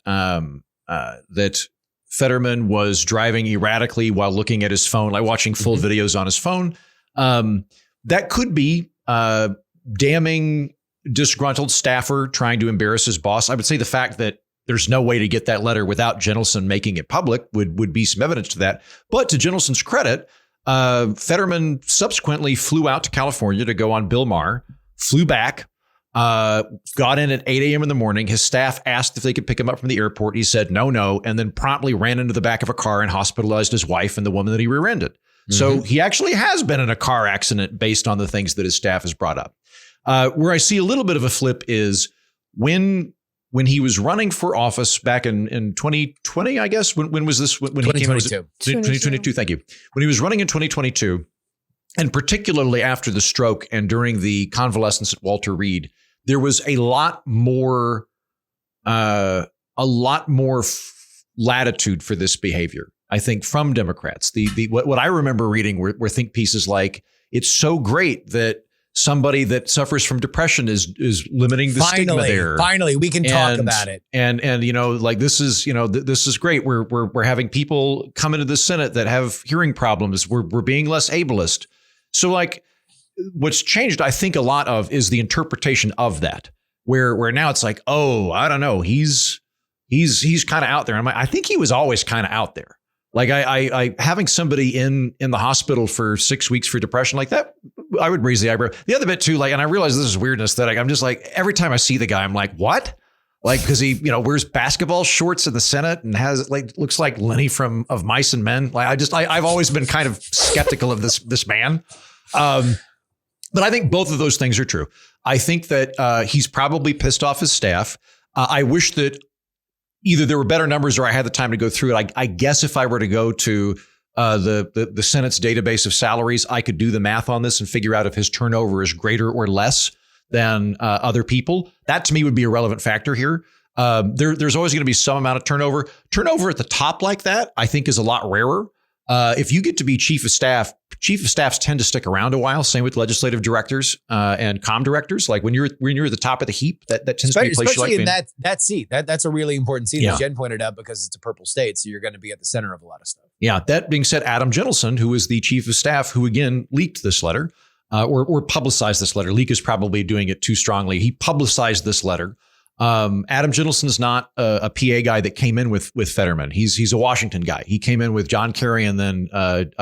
Fetterman was driving erratically while looking at his phone, like watching full videos on his phone. That could be damning disgruntled staffer trying to embarrass his boss. I would say the fact that there's no way to get that letter without Jentelson making it public would be some evidence to that. But to Jentelson's credit, Fetterman subsequently flew out to California to go on Bill Maher, flew back, got in at 8 a.m. in the morning. His staff asked if they could pick him up from the airport. He said, no, and then promptly ran into the back of a car and hospitalized his wife and the woman that he rear-ended. So he actually has been in a car accident based on the things that his staff has brought up. Where I see a little bit of a flip is when he was running for office back in 2020, I guess. When was this? When he came out? 2022. Thank you. When he was running in 2022, and particularly after the stroke and during the convalescence at Walter Reed, there was a lot more latitude for this behavior, I think, from Democrats. What I remember reading were think pieces like, it's so great that somebody that suffers from depression is limiting the stigma there. Finally, we can talk about it. And like this is great. We're having people come into the Senate that have hearing problems. We're being less ableist. So like what's changed, I think, a lot of is the interpretation of that, where now it's like, oh, I don't know, he's kind of out there. I'm like, I think he was always kind of out there. Like I having somebody in the hospital for 6 weeks for depression like that, I would raise the eyebrow. The other bit too, like, and I realize this is weirdness that I'm just like, every time I see the guy, I'm like, what? Like, because he, wears basketball shorts in the Senate and has looks like Lenny of Mice and Men. Like I've always been kind of skeptical of this man. But I think both of those things are true. I think that he's probably pissed off his staff. I wish that either there were better numbers or I had the time to go through it. I guess if I were to go to the Senate's database of salaries, I could do the math on this and figure out if his turnover is greater or less than other people. That to me would be a relevant factor here. There's always going to be some amount of turnover. Turnover at the top like that, I think, is a lot rarer. If you get to be chief of staffs tend to stick around a while. Same with legislative directors and comm directors. Like when you're at the top of the heap, that tends to be a place especially you like in that seat. That's a really important seat, as Jen pointed out, because it's a purple state, so you're going to be at the center of a lot of stuff. Yeah. That being said, Adam Jentelson, who is the chief of staff, who again leaked this letter or publicized this letter. Leak is probably doing it too strongly. He publicized this letter. Adam Jentelson is not a PA guy that came in with Fetterman. He's a Washington guy. He came in with John Kerry and then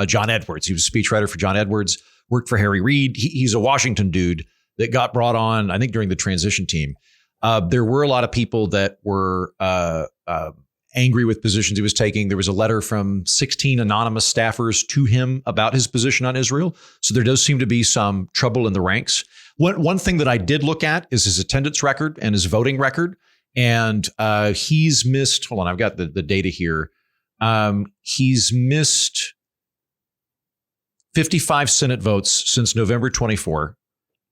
John Edwards. He was a speechwriter for John Edwards, worked for Harry Reid. He's a Washington dude that got brought on, I think, during the transition team. There were a lot of people that were angry with positions he was taking. There was a letter from 16 anonymous staffers to him about his position on Israel. So there does seem to be some trouble in the ranks. One thing that I did look at is his attendance record and his voting record. And he's missed, hold on, I've got the data here. He's missed 55 Senate votes since November 24.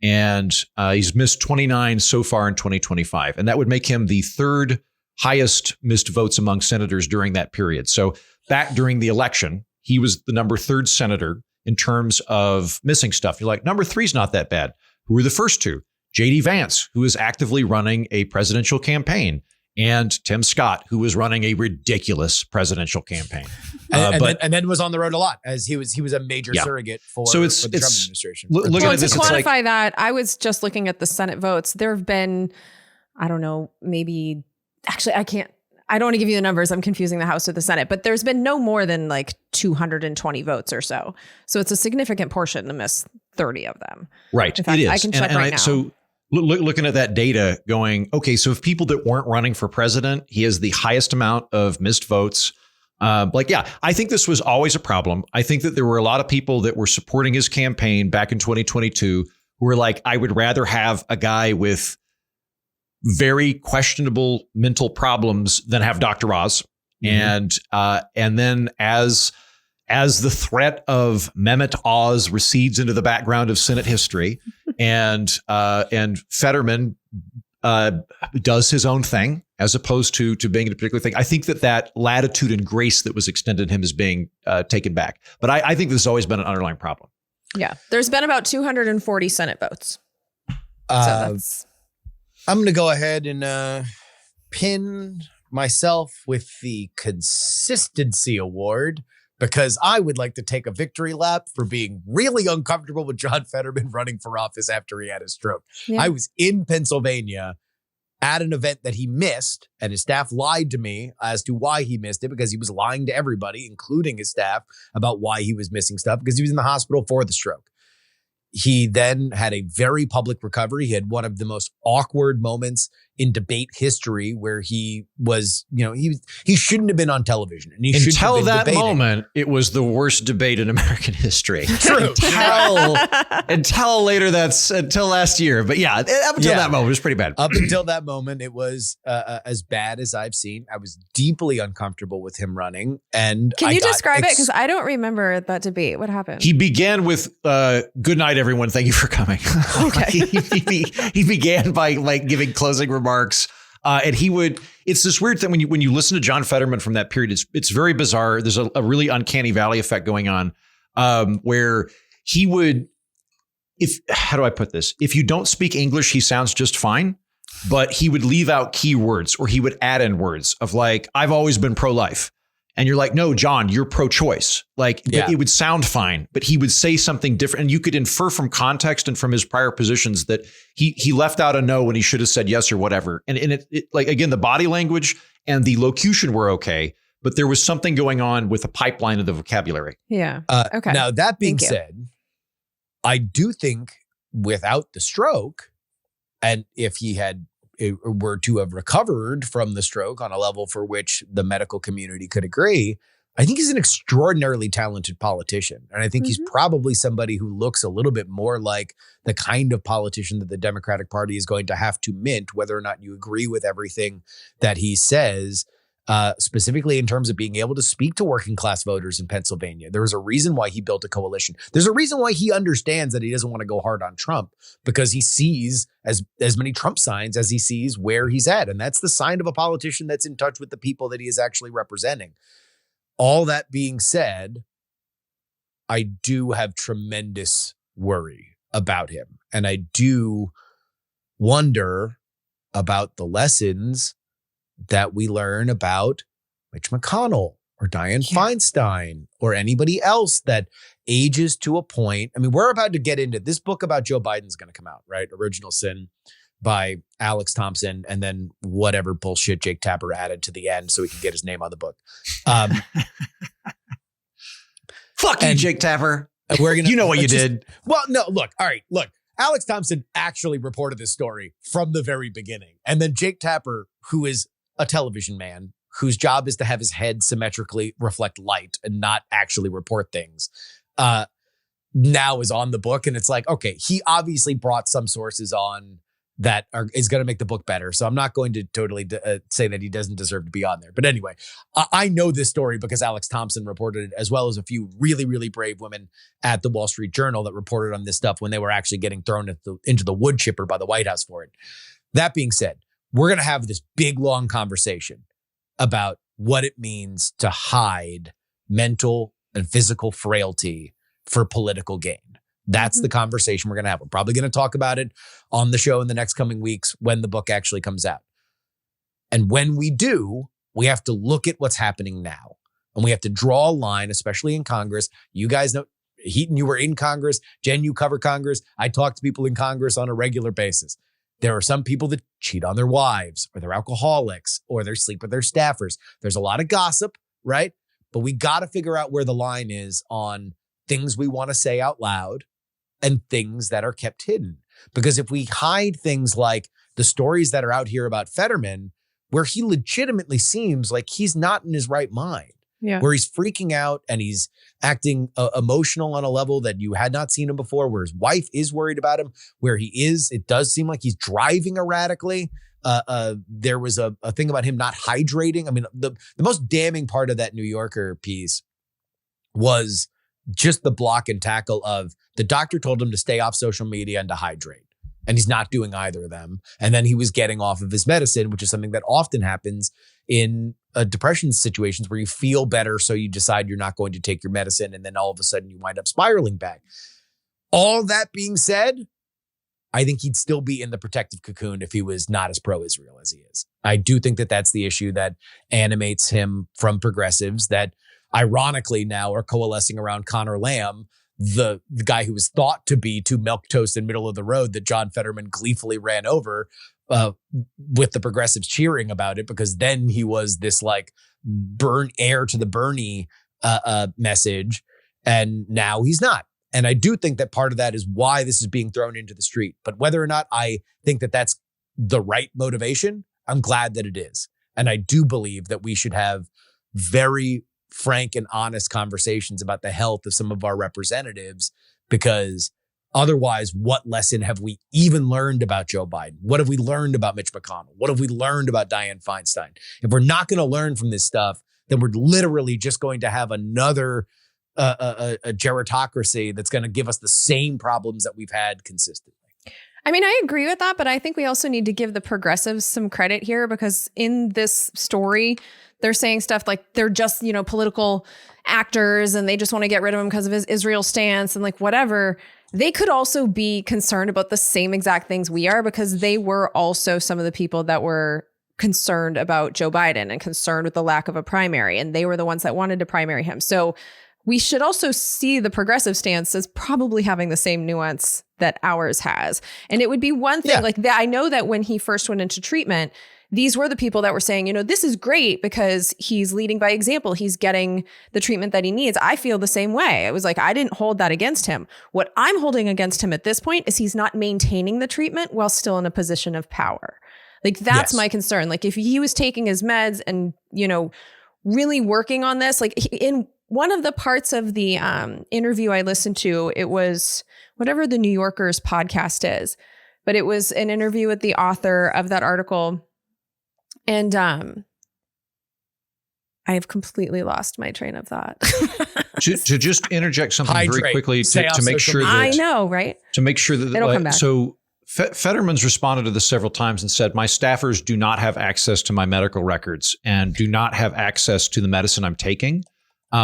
And he's missed 29 so far in 2025. And that would make him the third highest missed votes among senators during that period. So back during the election, he was the number third senator in terms of missing stuff. You're like, number three's not that bad. Who were the first two? J.D. Vance, who is actively running a presidential campaign, and Tim Scott, who was running a ridiculous presidential campaign. And then was on the road a lot, as he was a major surrogate for the Trump administration. Look at this, to quantify that, I was just looking at the Senate votes. There have been, I don't know, maybe, actually, I don't want to give you the numbers. I'm confusing the House with the Senate, but there's been no more than like 220 votes or so. So it's a significant portion to miss 30 of them. Right. In fact, it is. I can check right now. So looking at that data going, okay, so if people that weren't running for president, he has the highest amount of missed votes. I think this was always a problem. I think that there were a lot of people that were supporting his campaign back in 2022 who were like, I would rather have a guy with very questionable mental problems than have Dr. Oz. Mm-hmm. And then as the threat of Mehmet Oz recedes into the background of Senate history and Fetterman does his own thing as opposed to being a particular thing, I think that latitude and grace that was extended to him is being taken back. But I think this has always been an underlying problem. Yeah. There's been about 240 Senate votes. So that's... I'm going to go ahead and pin myself with the Consistency Award because I would like to take a victory lap for being really uncomfortable with John Fetterman running for office after he had a stroke. Yeah. I was in Pennsylvania at an event that he missed, and his staff lied to me as to why he missed it because he was lying to everybody, including his staff, about why he was missing stuff because he was in the hospital for the stroke. He then had a very public recovery. He had one of the most awkward moments in debate history where he was, he shouldn't have been on television. And he until that debating. moment, it was the worst debate in American history. True. until last year. But yeah, up until that moment, it was pretty bad. Up until that moment, it was as bad as I've seen. I was deeply uncomfortable with him running. And can you describe it? Because I don't remember that debate. What happened? He began with "Good night, everyone. Thank you for coming." Okay. he began by giving closing remarks. And it's this weird thing when you listen to John Fetterman from that period, it's very bizarre. There's a really uncanny valley effect going on, where he would, how do I put this? If you don't speak English, he sounds just fine, but he would leave out key words or he would add in words of I've always been pro-life. And you're like, no, John, you're pro-choice. It would sound fine, but he would say something different. And you could infer from context and from his prior positions that he left out a no when he should have said yes or whatever. And it again, the body language and the locution were okay, but there was something going on with the pipeline of the vocabulary. Yeah. Okay. Now, that being said, I do think without the stroke, and if he were to have recovered from the stroke on a level for which the medical community could agree, I think he's an extraordinarily talented politician. And I think he's probably somebody who looks a little bit more like the kind of politician that the Democratic Party is going to have to mint, whether or not you agree with everything that he says, specifically in terms of being able to speak to working class voters in Pennsylvania. There's a reason why he built a coalition. There's a reason why he understands that he doesn't want to go hard on Trump, because he sees as many Trump signs as he sees where he's at. And that's the sign of a politician that's in touch with the people that he is actually representing. All that being said, I do have tremendous worry about him. And I do wonder about the lessons that we learn about Mitch McConnell or Dianne Feinstein or anybody else that ages to a point. I mean, we're about to get into this book about Joe Biden's going to come out, right? Original Sin by Alex Thompson, and then whatever bullshit Jake Tapper added to the end so he could get his name on the book. Fuck you, Jake Tapper. We're gonna, you know what you did. Well, no, look. All right, look. Alex Thompson actually reported this story from the very beginning. And then Jake Tapper, who is a television man whose job is to have his head symmetrically reflect light and not actually report things, now is on the book. And it's like, okay, he obviously brought some sources on that is going to make the book better. So I'm not going to totally say that he doesn't deserve to be on there. But anyway, I know this story because Alex Thompson reported it, as well as a few really, really brave women at the Wall Street Journal that reported on this stuff when they were actually getting thrown into the wood chipper by the White House for it. That being said, we're going to have this big, long conversation about what it means to hide mental and physical frailty for political gain. That's the conversation we're going to have. We're probably going to talk about it on the show in the next coming weeks when the book actually comes out. And when we do, we have to look at what's happening now. And we have to draw a line, especially in Congress. You guys know, Heaton, you were in Congress. Jen, you cover Congress. I talk to people in Congress on a regular basis. There are some people that cheat on their wives, or they're alcoholics, or they sleep with their staffers. There's a lot of gossip, right? But we got to figure out where the line is on things we want to say out loud and things that are kept hidden. Because if we hide things like the stories that are out here about Fetterman, where he legitimately seems like he's not in his right mind, where he's freaking out and he's acting emotional on a level that you had not seen him before, where his wife is worried about him, where it does seem like he's driving erratically. There was a thing about him not hydrating. I mean, the most damning part of that New Yorker piece was just the block and tackle of the doctor told him to stay off social media and to hydrate. And he's not doing either of them. And then he was getting off of his medicine, which is something that often happens in depression situations where you feel better. So you decide you're not going to take your medicine. And then all of a sudden you wind up spiraling back. All that being said, I think he'd still be in the protective cocoon if he was not as pro-Israel as he is. I do think that that's the issue that animates him from progressives that ironically now are coalescing around Connor Lamb, the guy who was thought to be too milquetoast and middle of the road that John Fetterman gleefully ran over with the progressives cheering about it, because then he was this like heir to the Bernie message. And now he's not. And I do think that part of that is why this is being thrown into the street. But whether or not I think that that's the right motivation, I'm glad that it is. And I do believe that we should have very frank and honest conversations about the health of some of our representatives, because otherwise, what lesson have we even learned about Joe Biden? What have we learned about Mitch McConnell? What have we learned about Dianne Feinstein? If we're not going to learn from this stuff, then we're literally just going to have another a gerontocracy that's going to give us the same problems that we've had consistently. I mean, I agree with that, but I think we also need to give the progressives some credit here, because in this story, they're saying stuff like they're just, political actors and they just want to get rid of him because of his Israel stance and like whatever. They could also be concerned about the same exact things we are, because they were also some of the people that were concerned about Joe Biden and concerned with the lack of a primary. And they were the ones that wanted to primary him. So we should also see the progressive stance as probably having the same nuance that ours has. And it would be one thing like that. I know that when he first went into treatment, these were the people that were saying, this is great because he's leading by example. He's getting the treatment that he needs. I feel the same way. It was like, I didn't hold that against him. What I'm holding against him at this point is he's not maintaining the treatment while still in a position of power. Like, that's my concern. Like, if he was taking his meds and, really working on this, like in one of the parts of the interview I listened to, it was whatever the New Yorker's podcast is, but it was an interview with the author of that article. And I have completely lost my train of thought. to just interject something very quickly to make sure that I know, right? To make sure that it'll come back. So Fetterman's responded to this several times and said, my staffers do not have access to my medical records and do not have access to the medicine I'm taking.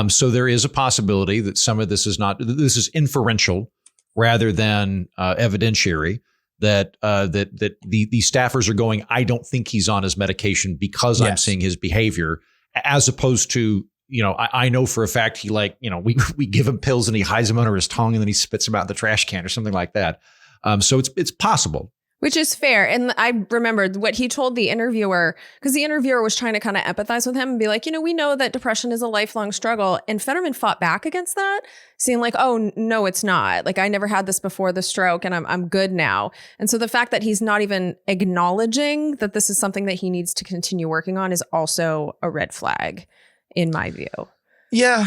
So there is a possibility that some of this is inferential rather than evidentiary. That the staffers are going, I don't think he's on his medication because I'm seeing his behavior, as opposed to, I know for a fact he we give him pills and he hides them under his tongue and then he spits them out in the trash can or something like that. So it's possible. Which is fair. And I remembered what he told the interviewer, because the interviewer was trying to kind of empathize with him and be like, we know that depression is a lifelong struggle. And Fetterman fought back against that, saying like, oh, no, it's not. Like, I never had this before the stroke and I'm good now. And so the fact that he's not even acknowledging that this is something that he needs to continue working on is also a red flag, in my view. Yeah.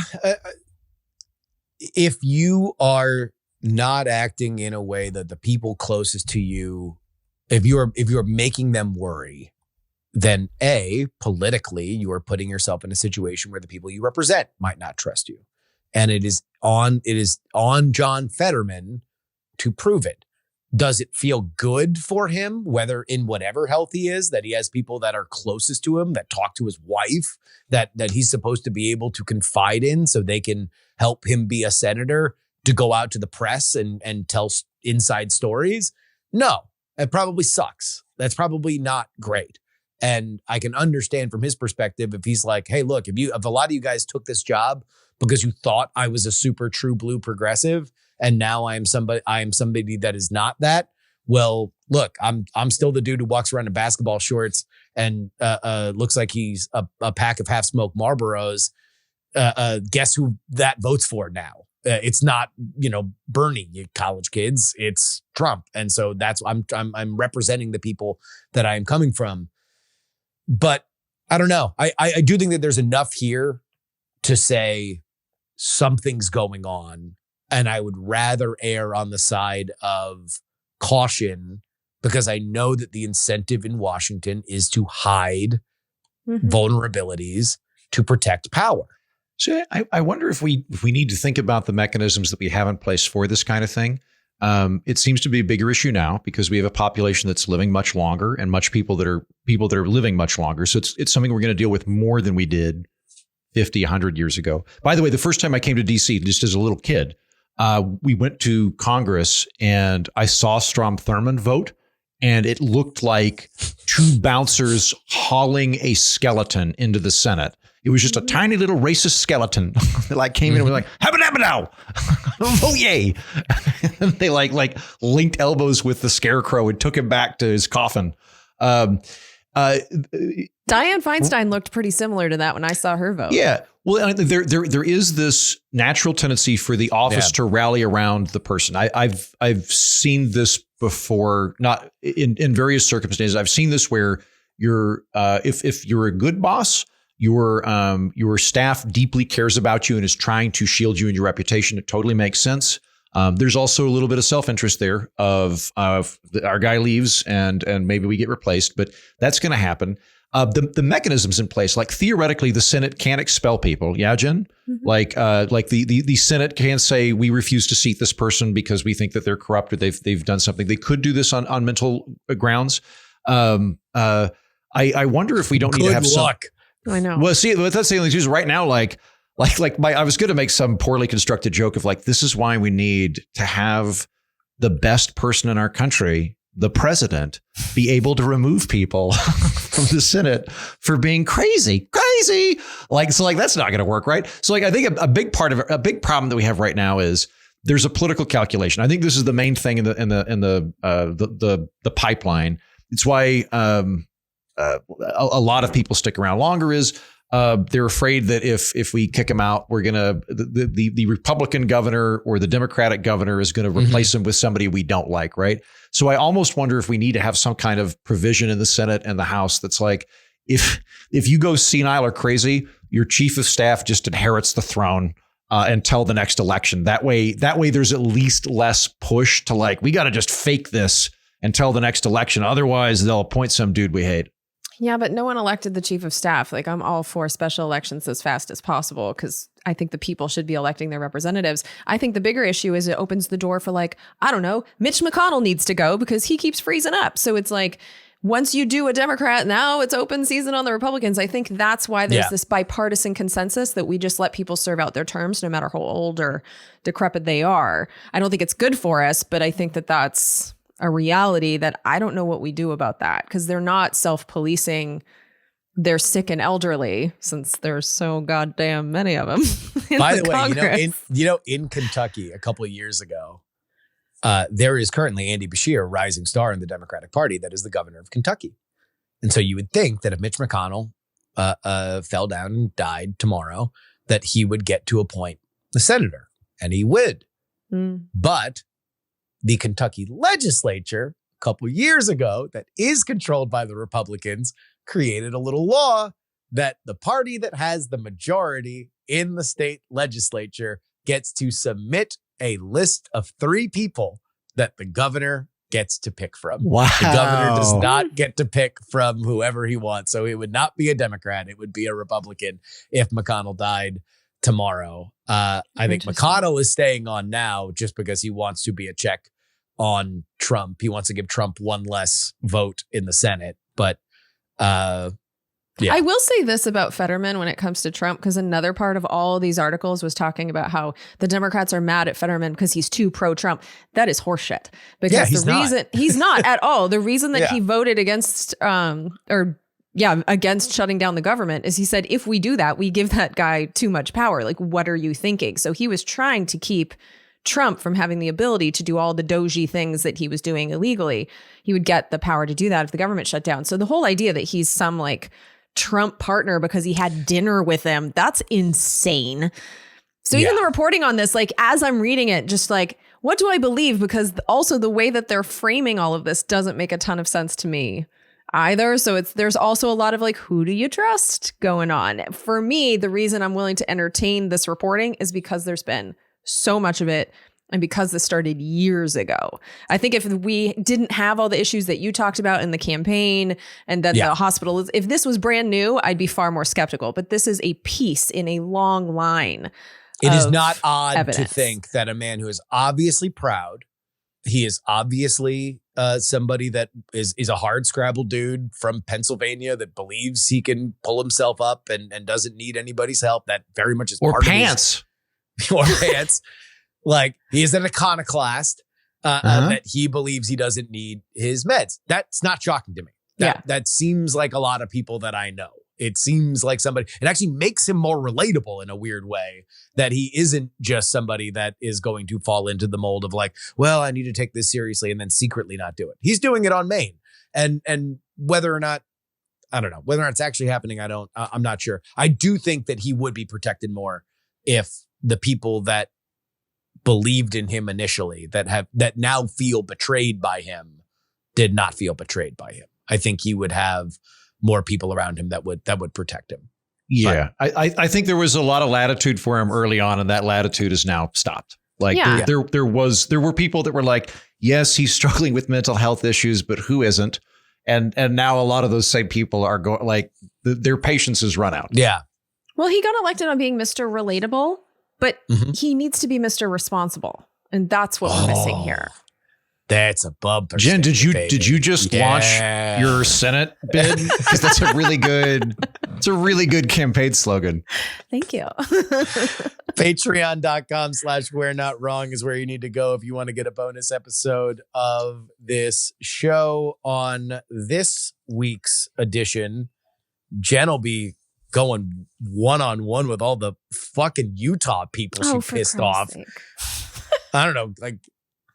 If you are not acting in a way that the people closest to you, if you're making them worry, then politically, you are putting yourself in a situation where the people you represent might not trust you. And it is on John Fetterman to prove it. Does it feel good for him, whether in whatever health he is, that he has people that are closest to him, that talk to his wife, that he's supposed to be able to confide in so they can help him be a senator, to go out to the press and tell inside stories? No, it probably sucks. That's probably not great. And I can understand from his perspective if he's like, hey, look, if a lot of you guys took this job because you thought I was a super true blue progressive, and now I am somebody that is not that. Well, look, I'm still the dude who walks around in basketball shorts and looks like he's a pack of half smoked Marlboros. Guess who that votes for now? It's not, Bernie, you college kids. It's Trump, and so that's I'm representing the people that I am coming from. But I don't know. I do think that there's enough here to say something's going on, and I would rather err on the side of caution, because I know that the incentive in Washington is to hide vulnerabilities to protect power. So I wonder if we need to think about the mechanisms that we have in place for this kind of thing. It seems to be a bigger issue now because we have a population that's living much longer and people that are living much longer. So it's something we're going to deal with more than we did 50, 100 years ago. By the way, the first time I came to DC, just as a little kid, we went to Congress and I saw Strom Thurmond vote. and it looked like two bouncers hauling a skeleton into the Senate. It was just a tiny little racist skeleton that like came in and was like, habba-dabba-dow, oh yay. And they like linked elbows with the scarecrow and took him back to his coffin. Dianne Feinstein looked pretty similar to that when I saw her vote. Yeah. Well, there is this natural tendency for the office to rally around the person. I've seen this before, not in various circumstances. I've seen this where you're if you're a good boss, your staff deeply cares about you and is trying to shield you and your reputation. It totally makes sense. There's also a little bit of self-interest there of our guy leaves and maybe we get replaced, but that's going to happen. The mechanisms in place, like theoretically, the Senate can't expel people. Yeah, Jen? Mm-hmm. Like the Senate can't say we refuse to seat this person because we think that they're corrupt or they've done something. They could do this on mental grounds. I wonder if we don't need to have luck. I know. Well, see, that's the only news right now. I was going to make some poorly constructed joke of like, this is why we need to have the best person in our country, the president, be able to remove people from the Senate for being crazy. That's not going to work, right? So I think a big problem that we have right now is there's a political calculation. I think this is the main thing in the pipeline. It's why a lot of people stick around longer is they're afraid that if we kick him out, we're gonna the Republican governor or the Democratic governor is going to replace him with somebody we don't like, right? So I almost wonder if we need to have some kind of provision in the Senate and the House that's like, if you go senile or crazy, your chief of staff just inherits the throne until the next election. That way there's at least less push to like, we got to just fake this until the next election. Otherwise, they'll appoint some dude we hate. Yeah, but no one elected the chief of staff. Like, I'm all for special elections as fast as possible because I think the people should be electing their representatives. I think the bigger issue is it opens the door for like, I don't know, Mitch McConnell needs to go because he keeps freezing up. So it's like, once you do a Democrat, now it's open season on the Republicans. I think that's why there's this bipartisan consensus that we just let people serve out their terms no matter how old or decrepit they are. I don't think it's good for us, but I think that that's a reality that I don't know what we do about that because they're not self-policing. They're sick and elderly since there's so goddamn many of them. By the way, in Kentucky a couple of years ago, there is currently Andy Beshear, rising star in the Democratic Party, that is the governor of Kentucky. And so you would think that if Mitch McConnell fell down and died tomorrow, that he would get to appoint the senator, and he would. But the Kentucky legislature a couple years ago that is controlled by the Republicans created a little law that the party that has the majority in the state legislature gets to submit a list of 3 people that the governor gets to pick from. Wow. The governor does not get to pick from whoever he wants. So it would not be a Democrat. It would be a Republican if McConnell died tomorrow. I think McConnell is staying on now just because he wants to be a check on Trump. He wants to give Trump one less vote in the Senate. But I will say this about Fetterman when it comes to Trump, because another part of all these articles was talking about how the Democrats are mad at Fetterman because he's too pro-Trump. That is horseshit. Because he's not at all. The reason that he voted against against shutting down the government is he said, if we do that, we give that guy too much power. Like, what are you thinking? So he was trying to keep Trump from having the ability to do all the doji things that he was doing illegally. He would get the power to do that if the government shut down. So the whole idea that he's some like Trump partner because he had dinner with him, that's insane. So even the reporting on this, like as I'm reading it, just like, what do I believe? Because also the way that they're framing all of this doesn't make a ton of sense to me either. So there's also a lot of like, who do you trust going on? For me, the reason I'm willing to entertain this reporting is because there's been so much of it. And because this started years ago. I think if we didn't have all the issues that you talked about in the campaign and then the hospital, if this was brand new, I'd be far more skeptical. But this is a piece in a long line. It is not odd to think that a man who is obviously proud, he is obviously somebody that is a hard scrabble dude from Pennsylvania that believes he can pull himself up and doesn't need anybody's help. That very much is or part pants. Or pants. Like, he is an iconoclast. that he believes he doesn't need his meds. That's not shocking to me. That seems like a lot of people that I know. It seems like somebody, it actually makes him more relatable in a weird way, that he isn't just somebody that is going to fall into the mold of like, well, I need to take this seriously and then secretly not do it. He's doing it on Maine. And whether or not, I don't know, whether or not it's actually happening, I'm not sure. I do think that he would be protected more if the people that believed in him initially, that now feel betrayed by him, did not feel betrayed by him. I think he would have more people around him that would protect him. Yeah. I think there was a lot of latitude for him early on, and that latitude is now stopped. Like there were people that were like, yes, he's struggling with mental health issues, but who isn't? And now a lot of those same people are going like their patience has run out. Yeah. Well, he got elected on being Mr. Relatable, but he needs to be Mr. Responsible. And that's what we're missing here. That's a bumper. Jen, did you just launch your Senate bid? Because that's a really good campaign slogan. Thank you. Patreon.com/We're Not Wrong is where you need to go if you want to get a bonus episode of this show. On this week's edition, Jen will be going one-on-one with all the fucking Utah people she pissed off. I don't know, like,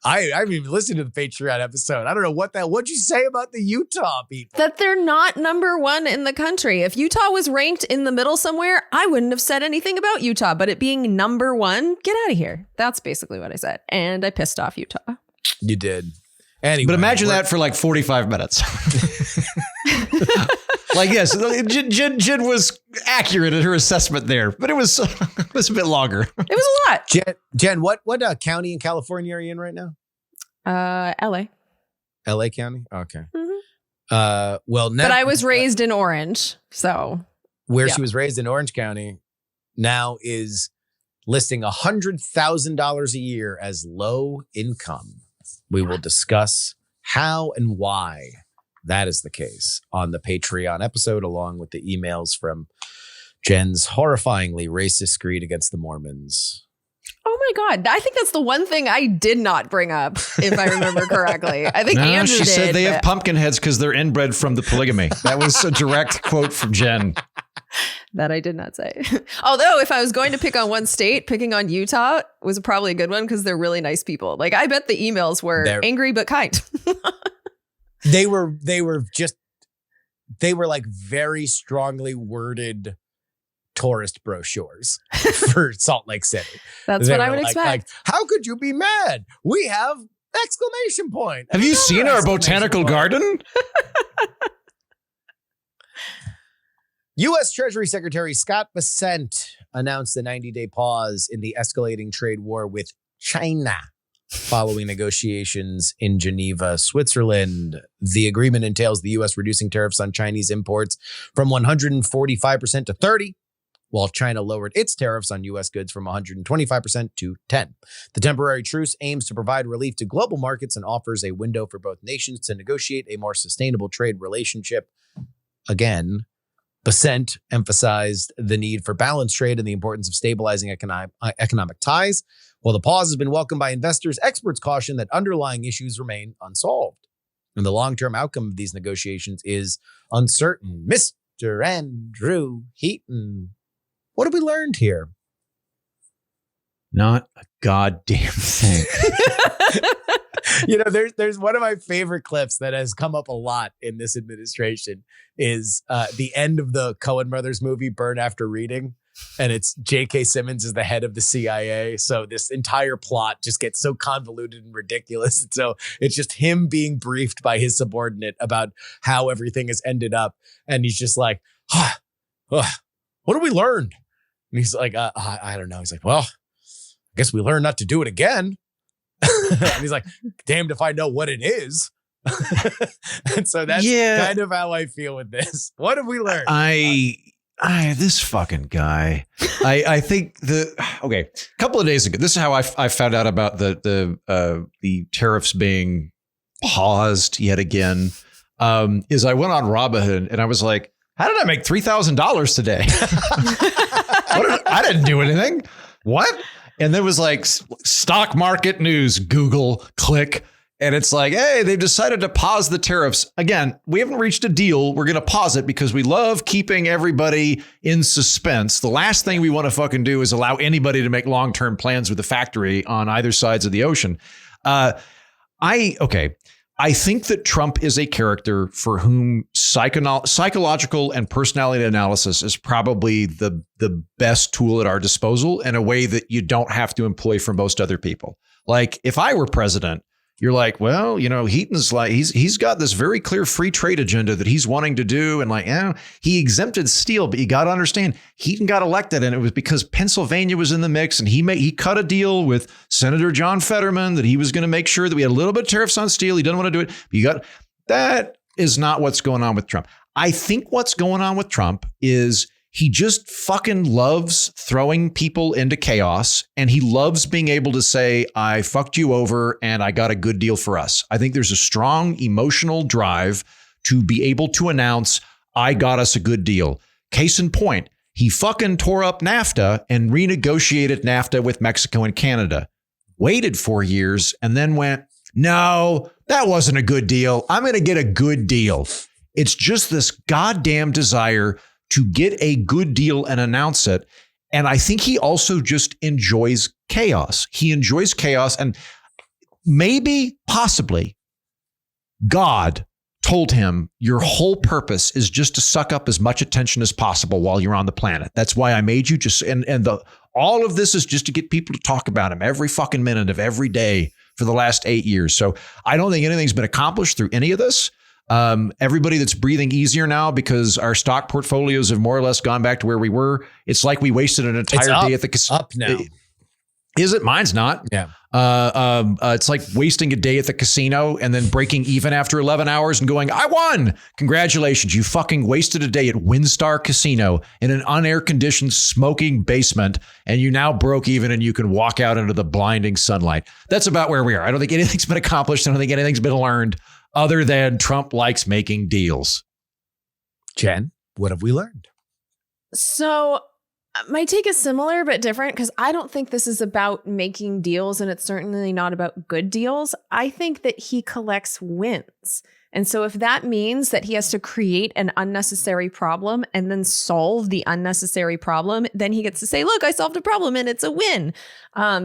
I haven't even listened to the Patreon episode. I don't know what'd you say about the Utah people? That they're not number one in the country. If Utah was ranked in the middle somewhere, I wouldn't have said anything about Utah, but it being number one, get out of here. That's basically what I said. And I pissed off Utah. You did. Anyway, but imagine that for like 45 minutes. Like, yes, Jen was accurate in her assessment there, but it was a bit longer. It was a lot. Jen, what county in California are you in right now? LA. LA County? Okay. Mm-hmm. But I was raised in Orange, so. Where she was raised in Orange County now is listing $100,000 a year as low income. We will discuss how and why that is the case on the Patreon episode, along with the emails from Jen's horrifyingly racist screed against the Mormons. Oh my God. I think that's the one thing I did not bring up, if I remember correctly. I think Andrew she did. She said they have pumpkin heads because they're inbred from the polygamy. That was a direct quote from Jen. That I did not say. Although if I was going to pick on one state, picking on Utah was probably a good one because they're really nice people. Like, I bet the emails were angry but kind. They were like very strongly worded tourist brochures for Salt Lake City. That's what I would expect. Like, how could you be mad? We have exclamation point. Have you seen our botanical garden? U.S. Treasury Secretary Scott Bessent announced a 90-day pause in the escalating trade war with China following negotiations in Geneva, Switzerland. The agreement entails the U.S. reducing tariffs on Chinese imports from 145% to 30%, while China lowered its tariffs on U.S. goods from 125% to 10%. The temporary truce aims to provide relief to global markets and offers a window for both nations to negotiate a more sustainable trade relationship. Again, Bessent emphasized the need for balanced trade and the importance of stabilizing economic ties. While the pause has been welcomed by investors, experts caution that underlying issues remain unsolved, and the long-term outcome of these negotiations is uncertain. Mr. Andrew Heaton, what have we learned here? Not a goddamn thing. You know, there's one of my favorite clips that has come up a lot in this administration is the end of the Coen Brothers movie, Burn After Reading. And it's J.K. Simmons is the head of the CIA. So this entire plot just gets so convoluted and ridiculous. And so it's just him being briefed by his subordinate about how everything has ended up. And he's just like, what have we learned? And he's like, I don't know. He's like, well, I guess we learned not to do it again. And he's like, damned if I know what it is. And so that's kind of how I feel with this. What have we learned? This fucking guy. I think a couple of days ago, this is how I found out about the tariffs being paused yet again. Is I went on Robinhood and I was like, how did I make $3,000 today? I didn't do anything. What? And there was like stock market news, Google, click. And it's like, hey, they've decided to pause the tariffs. Again, we haven't reached a deal. We're going to pause it because we love keeping everybody in suspense. The last thing we want to fucking do is allow anybody to make long-term plans with the factory on either sides of the ocean. I think that Trump is a character for whom psychological and personality analysis is probably the best tool at our disposal in a way that you don't have to employ for most other people. Like if I were president, you're like, well, you know, Heaton's like he's got this very clear free trade agenda that he's wanting to do. And like, he exempted steel. But you got to understand, Heaton got elected and it was because Pennsylvania was in the mix. And he cut a deal with Senator John Fetterman that he was going to make sure that we had a little bit of tariffs on steel. He doesn't want to do it. But that is not what's going on with Trump. I think what's going on with Trump is he just fucking loves throwing people into chaos, and he loves being able to say, I fucked you over and I got a good deal for us. I think there's a strong emotional drive to be able to announce, I got us a good deal. Case in point, he fucking tore up NAFTA and renegotiated NAFTA with Mexico and Canada, waited 4 years and then went, no, that wasn't a good deal. I'm going to get a good deal. It's just this goddamn desire to get a good deal and announce it. And I think he also just enjoys chaos. He enjoys chaos. And maybe, possibly, God told him, your whole purpose is just to suck up as much attention as possible while you're on the planet. That's why I made you just, all of this is just to get people to talk about him every fucking minute of every day for the last 8 years. So I don't think anything's been accomplished through any of this. Everybody that's breathing easier now because our stock portfolios have more or less gone back to where we were. It's like we wasted an entire day at the casino. Up now. Is it? Mine's not. Yeah. It's like wasting a day at the casino and then breaking even after 11 hours and going, I won. Congratulations. You fucking wasted a day at Windstar Casino in an unair conditioned smoking basement. And you now broke even and you can walk out into the blinding sunlight. That's about where we are. I don't think anything's been accomplished. I don't think anything's been learned other than Trump likes making deals. Jen, what have we learned? So my take is similar but different because I don't think this is about making deals, and it's certainly not about good deals. I think that he collects wins. And so if that means that he has to create an unnecessary problem and then solve the unnecessary problem, then he gets to say, look, I solved a problem and it's a win.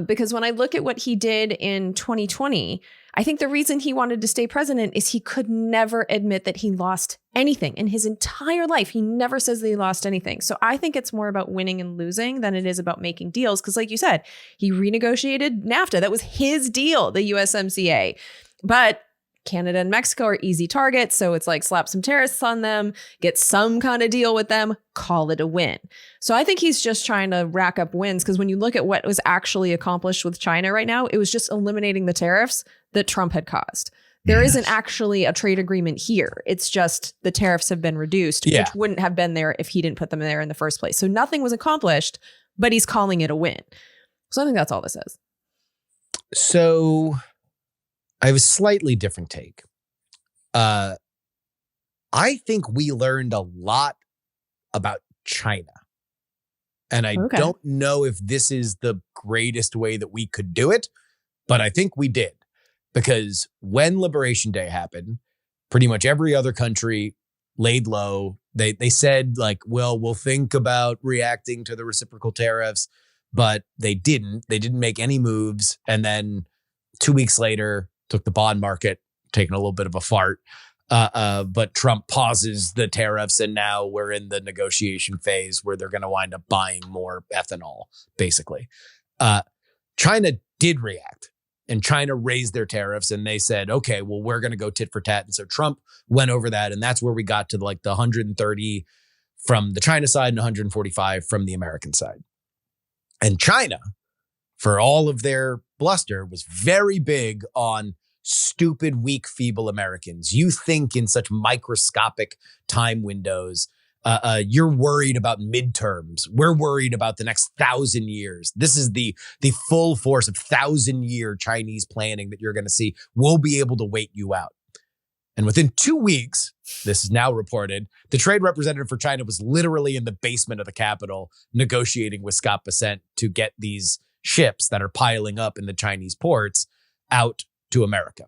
Because when I look at what he did in 2020, I think the reason he wanted to stay president is he could never admit that he lost anything in his entire life. He never says that he lost anything. So I think it's more about winning and losing than it is about making deals. Because like you said, he renegotiated NAFTA. That was his deal, the USMCA. But Canada and Mexico are easy targets. So it's like slap some tariffs on them, get some kind of deal with them, call it a win. So I think he's just trying to rack up wins because when you look at what was actually accomplished with China right now, it was just eliminating the tariffs that Trump had caused. There isn't actually a trade agreement here. It's just the tariffs have been reduced, which wouldn't have been there if he didn't put them there in the first place. So nothing was accomplished, but he's calling it a win. So I think that's all this is. So I have a slightly different take. I think we learned a lot about China. And I don't know if this is the greatest way that we could do it, but I think we did. Because when Liberation Day happened, pretty much every other country laid low. They said like, well, we'll think about reacting to the reciprocal tariffs, but they didn't. They didn't make any moves. And then 2 weeks later, took the bond market, taking a little bit of a fart. But Trump pauses the tariffs, and now we're in the negotiation phase where they're going to wind up buying more ethanol, basically. China did react, and China raised their tariffs, and they said, okay, well, we're going to go tit for tat. And so Trump went over that, and that's where we got to like the 130 from the China side and 145 from the American side. And China, for all of their bluster, was very big on stupid, weak, feeble Americans. You think in such microscopic time windows. You're worried about midterms. We're worried about the next 1,000 years. This is the full force of 1,000-year Chinese planning that you're going to see. We'll be able to wait you out. And within 2 weeks, this is now reported, the trade representative for China was literally in the basement of the Capitol negotiating with Scott Bessent to get these ships that are piling up in the Chinese ports out to America.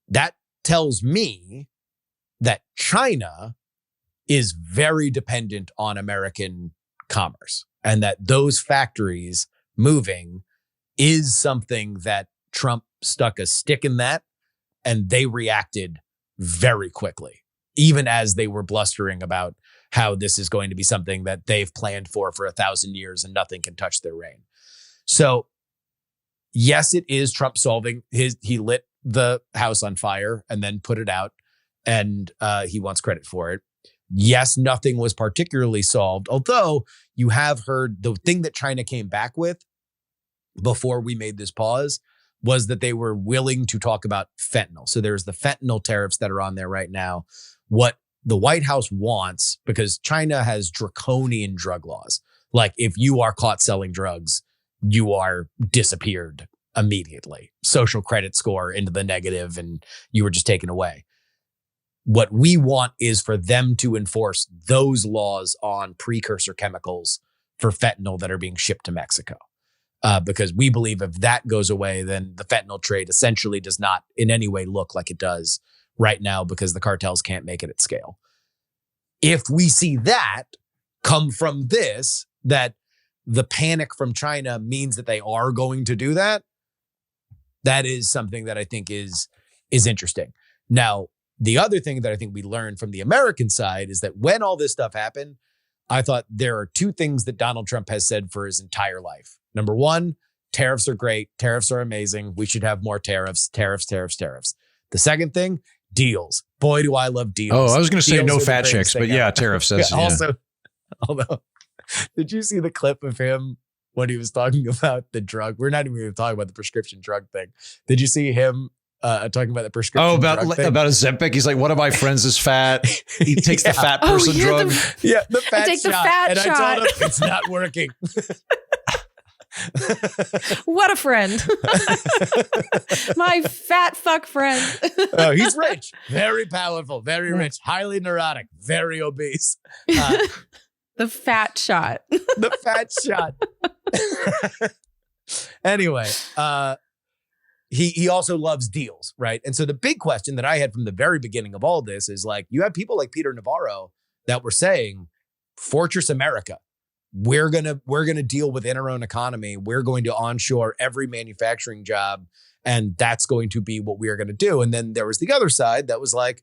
That tells me that China is very dependent on American commerce, and that those factories moving is something that Trump stuck a stick in that, and they reacted very quickly, even as they were blustering about how this is going to be something that they've planned for 1,000 years and nothing can touch their reign. So yes, it is Trump solving he lit the house on fire and then put it out, and he wants credit for it. Yes, nothing was particularly solved, although you have heard the thing that China came back with before we made this pause was that they were willing to talk about fentanyl. So there's the fentanyl tariffs that are on there right now. What the White House wants, because China has draconian drug laws. Like if you are caught selling drugs, you are disappeared immediately. Social credit score into the negative and you were just taken away. What we want is for them to enforce those laws on precursor chemicals for fentanyl that are being shipped to Mexico. Because we believe if that goes away, then the fentanyl trade essentially does not in any way look like it does right now because the cartels can't make it at scale. If we see that come from this, that the panic from China means that they are going to do that, that is something that I think is interesting. Now, the other thing that I think we learned from the American side is that when all this stuff happened, I thought there are two things that Donald Trump has said for his entire life. Number one, tariffs are great. Tariffs are amazing. We should have more tariffs, tariffs, tariffs, tariffs. The second thing, deals. Boy, do I love deals. Oh, I was going to say Deals no are the fat greatest chicks, but thing yeah, ever. tariffs. That's, Yeah, yeah. Also, although, did you see the clip of him when he was talking about the drug? We're not even going to talk about the prescription drug thing. Did you see him talking about the prescription drug thing? About Ozempic. He's like, one of my friends is fat. He takes the fat person drug. The fat take shot. the fat and shot. I told him it's not working. What a friend. My fat fuck friend. Oh, he's rich, very powerful, very rich, highly neurotic, very obese. The fat shot. The fat shot. Anyway, he also loves deals, right? And so the big question that I had from the very beginning of all this is like, you have people like Peter Navarro that were saying, Fortress America. We're gonna deal within our own economy. We're going to onshore every manufacturing job, and that's going to be what we are going to do. And then there was the other side that was like,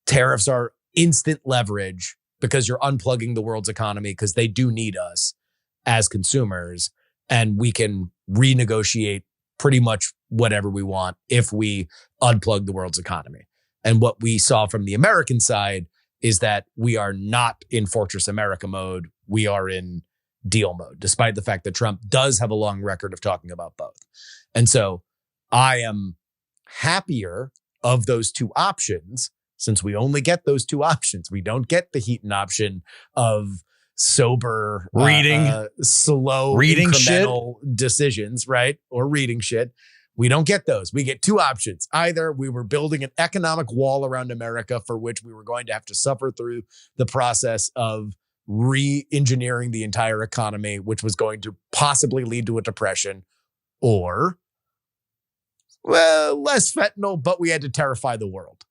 tariffs are instant leverage because you're unplugging the world's economy because they do need us as consumers, and we can renegotiate pretty much whatever we want if we unplug the world's economy. And what we saw from the American side is that we are not in Fortress America mode. We are in deal mode, despite the fact that Trump does have a long record of talking about both. And so I am happier of those two options since we only get those two options. We don't get the Heaton option of sober, slow, reading incremental decisions, right? Or reading shit. We don't get those. We get two options. Either we were building an economic wall around America for which we were going to have to suffer through the process of re-engineering the entire economy, which was going to possibly lead to a depression, or, well, less fentanyl, but we had to terrify the world.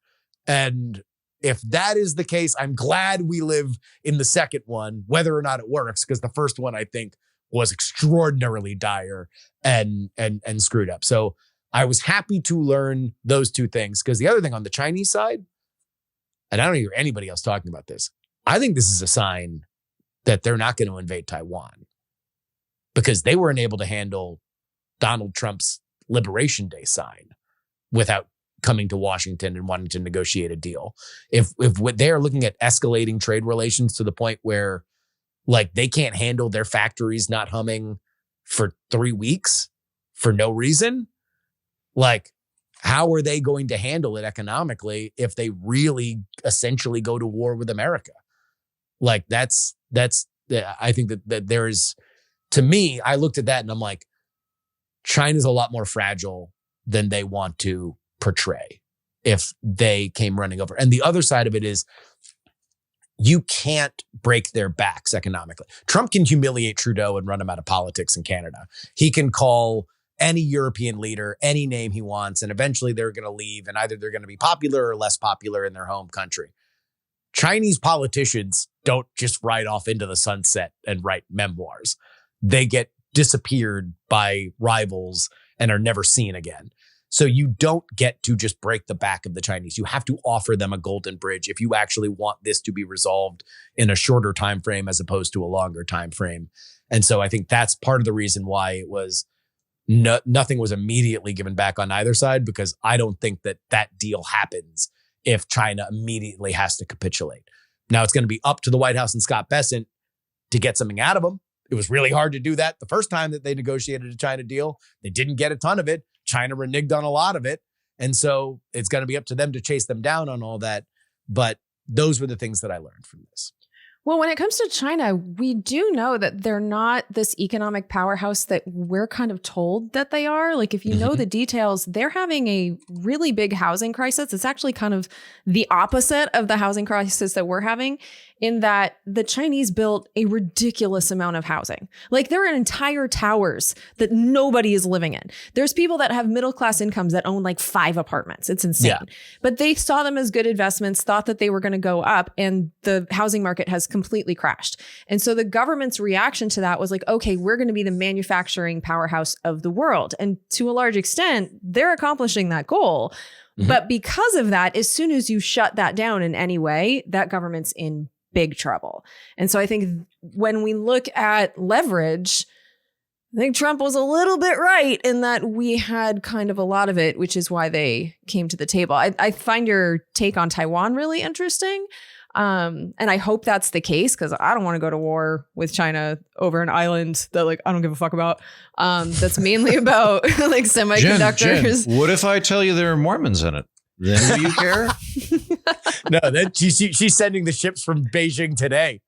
And if that is the case, I'm glad we live in the second one, whether or not it works, because the first one, I think, was extraordinarily dire and screwed up. So I was happy to learn those two things, because the other thing on the Chinese side, and I don't hear anybody else talking about this, I think this is a sign that they're not going to invade Taiwan, because they weren't able to handle Donald Trump's Liberation Day sign without coming to Washington and wanting to negotiate a deal. If they're looking at escalating trade relations to the point where, like, they can't handle their factories not humming for 3 weeks for no reason, like, how are they going to handle it economically if they really essentially go to war with America? Like, I think that there is, to me, I looked at that and I'm like, China's a lot more fragile than they want to portray if they came running over. And the other side of it is, you can't break their backs economically. Trump can humiliate Trudeau and run him out of politics in Canada. He can call any European leader, any name he wants, and eventually they're going to leave, and either they're going to be popular or less popular in their home country. Chinese politicians don't just ride off into the sunset and write memoirs. They get disappeared by rivals and are never seen again. So you don't get to just break the back of the Chinese. You have to offer them a golden bridge if you actually want this to be resolved in a shorter time frame as opposed to a longer time frame. And so I think that's part of the reason why it was nothing was immediately given back on either side, because I don't think that deal happens if China immediately has to capitulate. Now it's going to be up to the White House and Scott Bessent to get something out of them. It was really hard to do that the first time that they negotiated a China deal. They didn't get a ton of it. China reneged on a lot of it. And so it's going to be up to them to chase them down on all that. But those were the things that I learned from this. Well, when it comes to China, we do know that they're not this economic powerhouse that we're kind of told that they are. Like, if you know the details, they're having a really big housing crisis. It's actually kind of the opposite of the housing crisis that we're having, in that the Chinese built a ridiculous amount of housing. Like, there are entire towers that nobody is living in. There's people that have middle-class incomes that own like 5 apartments. It's insane. Yeah. But they saw them as good investments, thought that they were going to go up, and the housing market has completely crashed. And so the government's reaction to that was like, okay, we're going to be the manufacturing powerhouse of the world. And to a large extent, they're accomplishing that goal. But because of that, as soon as you shut that down in any way, that government's in big trouble. And so I think when we look at leverage, I think Trump was a little bit right in that we had kind of a lot of it, which is why they came to the table. I find your take on Taiwan really interesting. And I hope that's the case, because I don't want to go to war with China over an island that, like, I don't give a fuck about. That's mainly about like semiconductors. Jen, what if I tell you there are Mormons in it? Then will you care? No, she's sending the ships from Beijing today.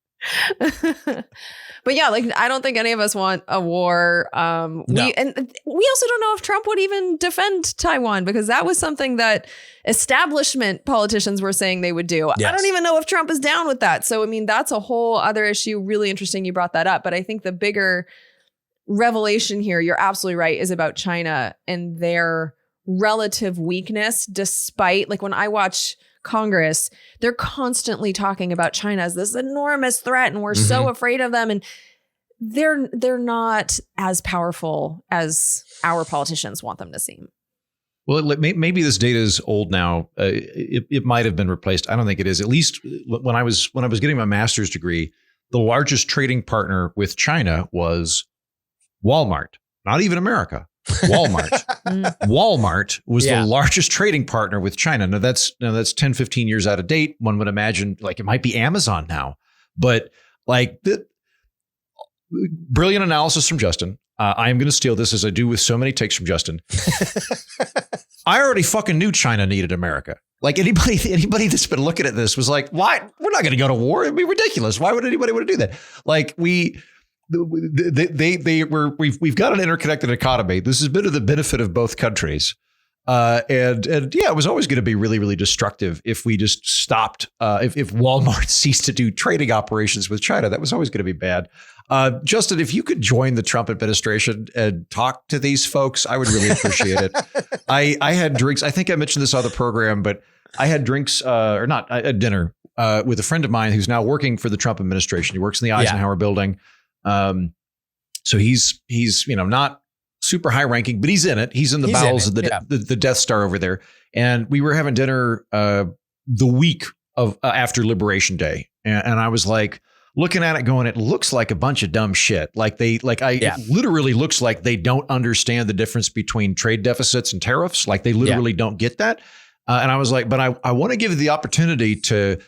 But yeah, like, I don't think any of us want a war. No. We also don't know if Trump would even defend Taiwan, because that was something that establishment politicians were saying they would do. Yes. I don't even know if Trump is down with that. So, I mean, that's a whole other issue. Really interesting you brought that up. But I think the bigger revelation here, you're absolutely right, is about China and their relative weakness, despite, like, when I watch Congress, they're constantly talking about China as this enormous threat, and we're so afraid of them, and they're not as powerful as our politicians want them to seem. Well, maybe this data is old now. It might have been replaced. I don't think it is. At least when I was getting my master's degree, the largest trading partner with China was Walmart, not even America. Walmart. Walmart was the largest trading partner with China. Now that's 10, 15 years out of date. One would imagine, like, it might be Amazon now, but like, the brilliant analysis from Justin. I am going to steal this, as I do with so many takes from Justin. I already fucking knew China needed America. Like, anybody that's been looking at this was like, why? We're not going to go to war. It'd be ridiculous. Why would anybody want to do that? Like, we've got an interconnected economy. This has been to the benefit of both countries. And it was always going to be really, really destructive if we just stopped, if Walmart ceased to do trading operations with China. That was always going to be bad. Justin, if you could join the Trump administration and talk to these folks, I would really appreciate it. I had drinks. I think I mentioned this on the program, but I had drinks at dinner with a friend of mine who's now working for the Trump administration. He works in the Eisenhower building. So he's not super high ranking, but he's in it. He's in the bowels of the Death Star over there. And we were having dinner the week of after Liberation Day. And I was like, looking at it going, it looks like a bunch of dumb shit. It literally looks like they don't understand the difference between trade deficits and tariffs. Like, they literally don't get that. And I was like, but I want to give you the opportunity to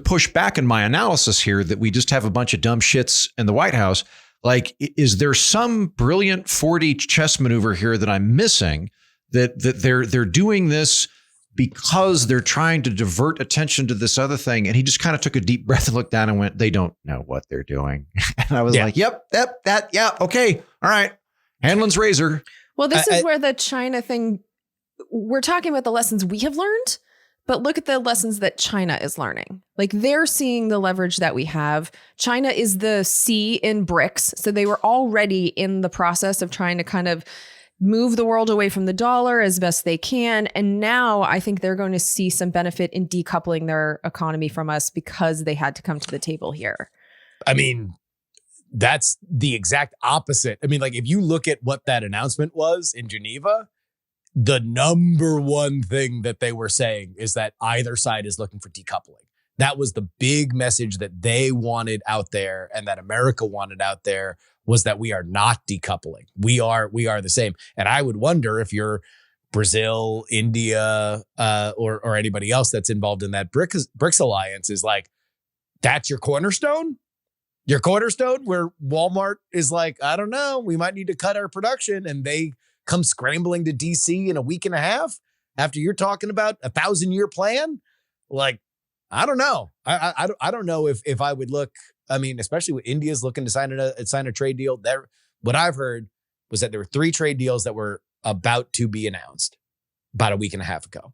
push back in my analysis here that we just have a bunch of dumb shits in the White House. Like, is there some brilliant 4D chess maneuver here that I'm missing, that they're doing this because they're trying to divert attention to this other thing? And he just kind of took a deep breath and looked down and went, they don't know what they're doing. And I was like, okay. All right. Hanlon's razor. Well, this is where the China thing, we're talking about the lessons we have learned, But look at the lessons that China is learning. Like they're seeing the leverage that we have. China is the C in BRICS. So they were already in the process of trying to kind of move the world away from the dollar as best they can. And now I think they're going to see some benefit in decoupling their economy from us because they had to come to the table here. I mean, that's the exact opposite. I mean, like if you look at what that announcement was in Geneva, the number one thing that they were saying is that either side is looking for decoupling. That was the big message that they wanted out there and that America wanted out there, was that we are not decoupling. We are the same. And I would wonder if you're Brazil, India, or anybody else that's involved in that BRICS alliance is like, that's your cornerstone? Your cornerstone where Walmart is like, I don't know, we might need to cut our production, and they come scrambling to DC in a week and a half after you're talking about a 1,000-year plan? Like, I don't know. I don't know if I would look. I mean, especially when India's looking to sign a trade deal. There, what I've heard was that there were 3 trade deals that were about to be announced about a week and a half ago.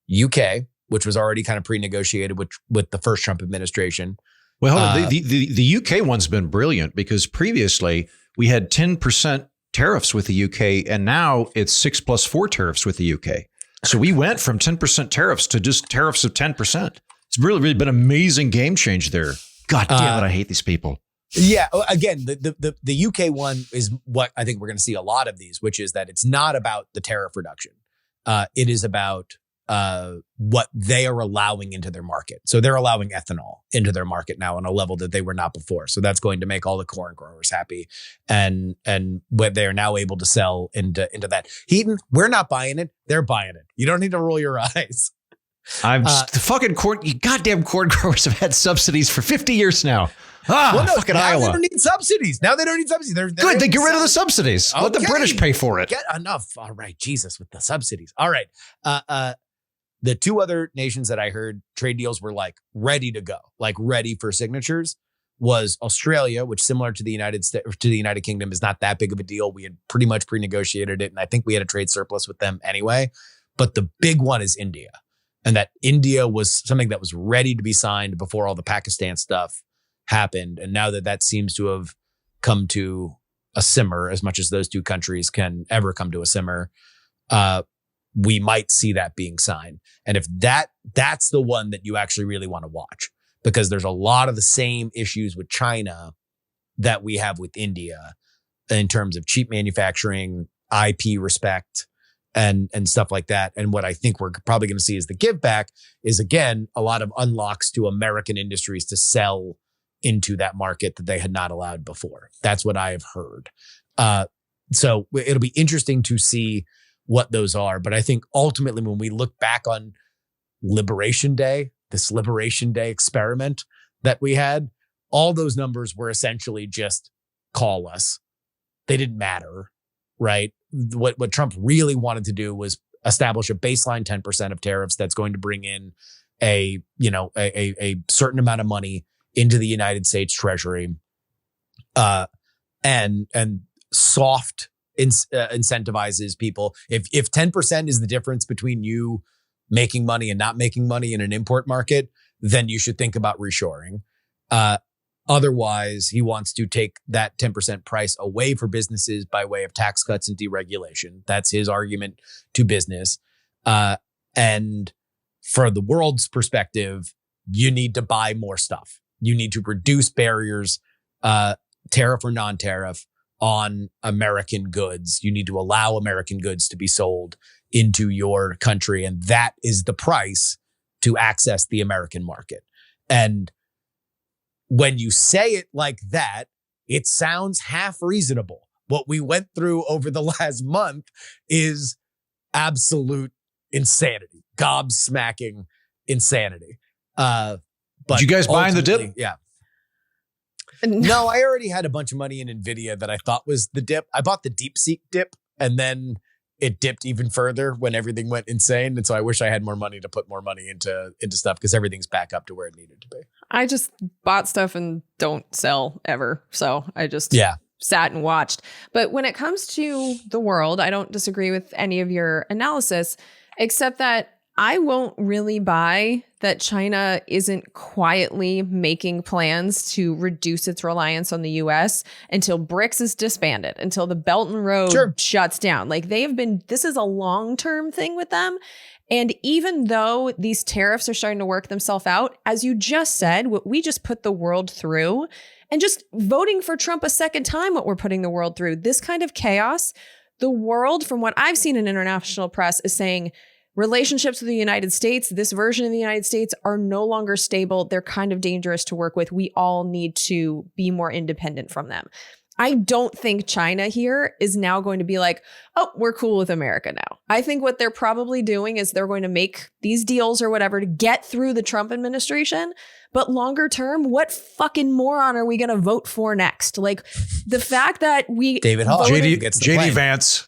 UK, which was already kind of pre-negotiated with the first Trump administration. Well, hold on. The UK one's been brilliant because previously we had 10% tariffs with the UK, and now it's 6+4 tariffs with the UK. So we went from 10% tariffs to just tariffs of 10%. It's really been an amazing game change there. God damn it, I hate these people. Yeah, again, the UK one is what I think we're going to see a lot of these, which is that it's not about the tariff reduction. It is about what they are allowing into their market. So they're allowing ethanol into their market now on a level that they were not before. So that's going to make all the corn growers happy. And what they are now able to sell into that. Heaton, we're not buying it. They're buying it. You don't need to roll your eyes. The fucking goddamn corn growers have had subsidies for 50 years now. Fucking now Iowa. They don't need subsidies. They're good. They get rid of the subsidies. Okay. Let the British pay for it. Get enough. All right. Jesus with the subsidies. All right. The 2 other nations that I heard trade deals were like ready to go, like ready for signatures, was Australia, which similar to the United Kingdom is not that big of a deal. We had pretty much pre-negotiated it, and I think we had a trade surplus with them anyway. But the big one is India. And that India was something that was ready to be signed before all the Pakistan stuff happened. And now that seems to have come to a simmer, as much as those 2 countries can ever come to a simmer, we might see that being signed. And if that's the one that you actually really want to watch, because there's a lot of the same issues with China that we have with India in terms of cheap manufacturing, IP respect, and stuff like that. And what I think we're probably going to see is the give back is, again, a lot of unlocks to American industries to sell into that market that they had not allowed before. That's what I have heard. So it'll be interesting to see what those are. But I think ultimately when we look back on Liberation Day, this Liberation Day experiment that we had, all those numbers were essentially just call us. They didn't matter, right? What Trump really wanted to do was establish a baseline 10% of tariffs that's going to bring in a certain amount of money into the United States Treasury, and soft incentivizes people. If 10% is the difference between you making money and not making money in an import market, then you should think about reshoring. Otherwise, he wants to take that 10% price away for businesses by way of tax cuts and deregulation. That's his argument to business. And for the world's perspective, you need to buy more stuff. You need to reduce barriers, tariff or non-tariff, on American goods. You need to allow American goods to be sold into your country. And that is the price to access the American market. And when you say it like that, it sounds half reasonable. What we went through over the last month is absolute insanity, gobsmacking insanity. But did you guys buying the dip? Yeah. No, I already had a bunch of money in NVIDIA that I thought was the dip. I bought the DeepSeek dip, and then it dipped even further when everything went insane. And so I wish I had more money to put more money into stuff, because everything's back up to where it needed to be. I just bought stuff and don't sell ever. So I just sat and watched. But when it comes to the world, I don't disagree with any of your analysis, except that I won't really buy that China isn't quietly making plans to reduce its reliance on the US until BRICS is disbanded, until the Belt and Road shuts down. Like this is a long-term thing with them. And even though these tariffs are starting to work themselves out, as you just said, what we just put the world through, and just voting for Trump a second time, what we're putting the world through, this kind of chaos, the world, from what I've seen in international press, is saying relationships with the United States, this version of the United States, are no longer stable. They're kind of dangerous to work with. We all need to be more independent from them. I don't think China here is now going to be like, oh, we're cool with America now. I think what they're probably doing is they're going to make these deals or whatever to get through the Trump administration. But longer term, what fucking moron are we going to vote for next? Like the fact that David Hall, JD Vance.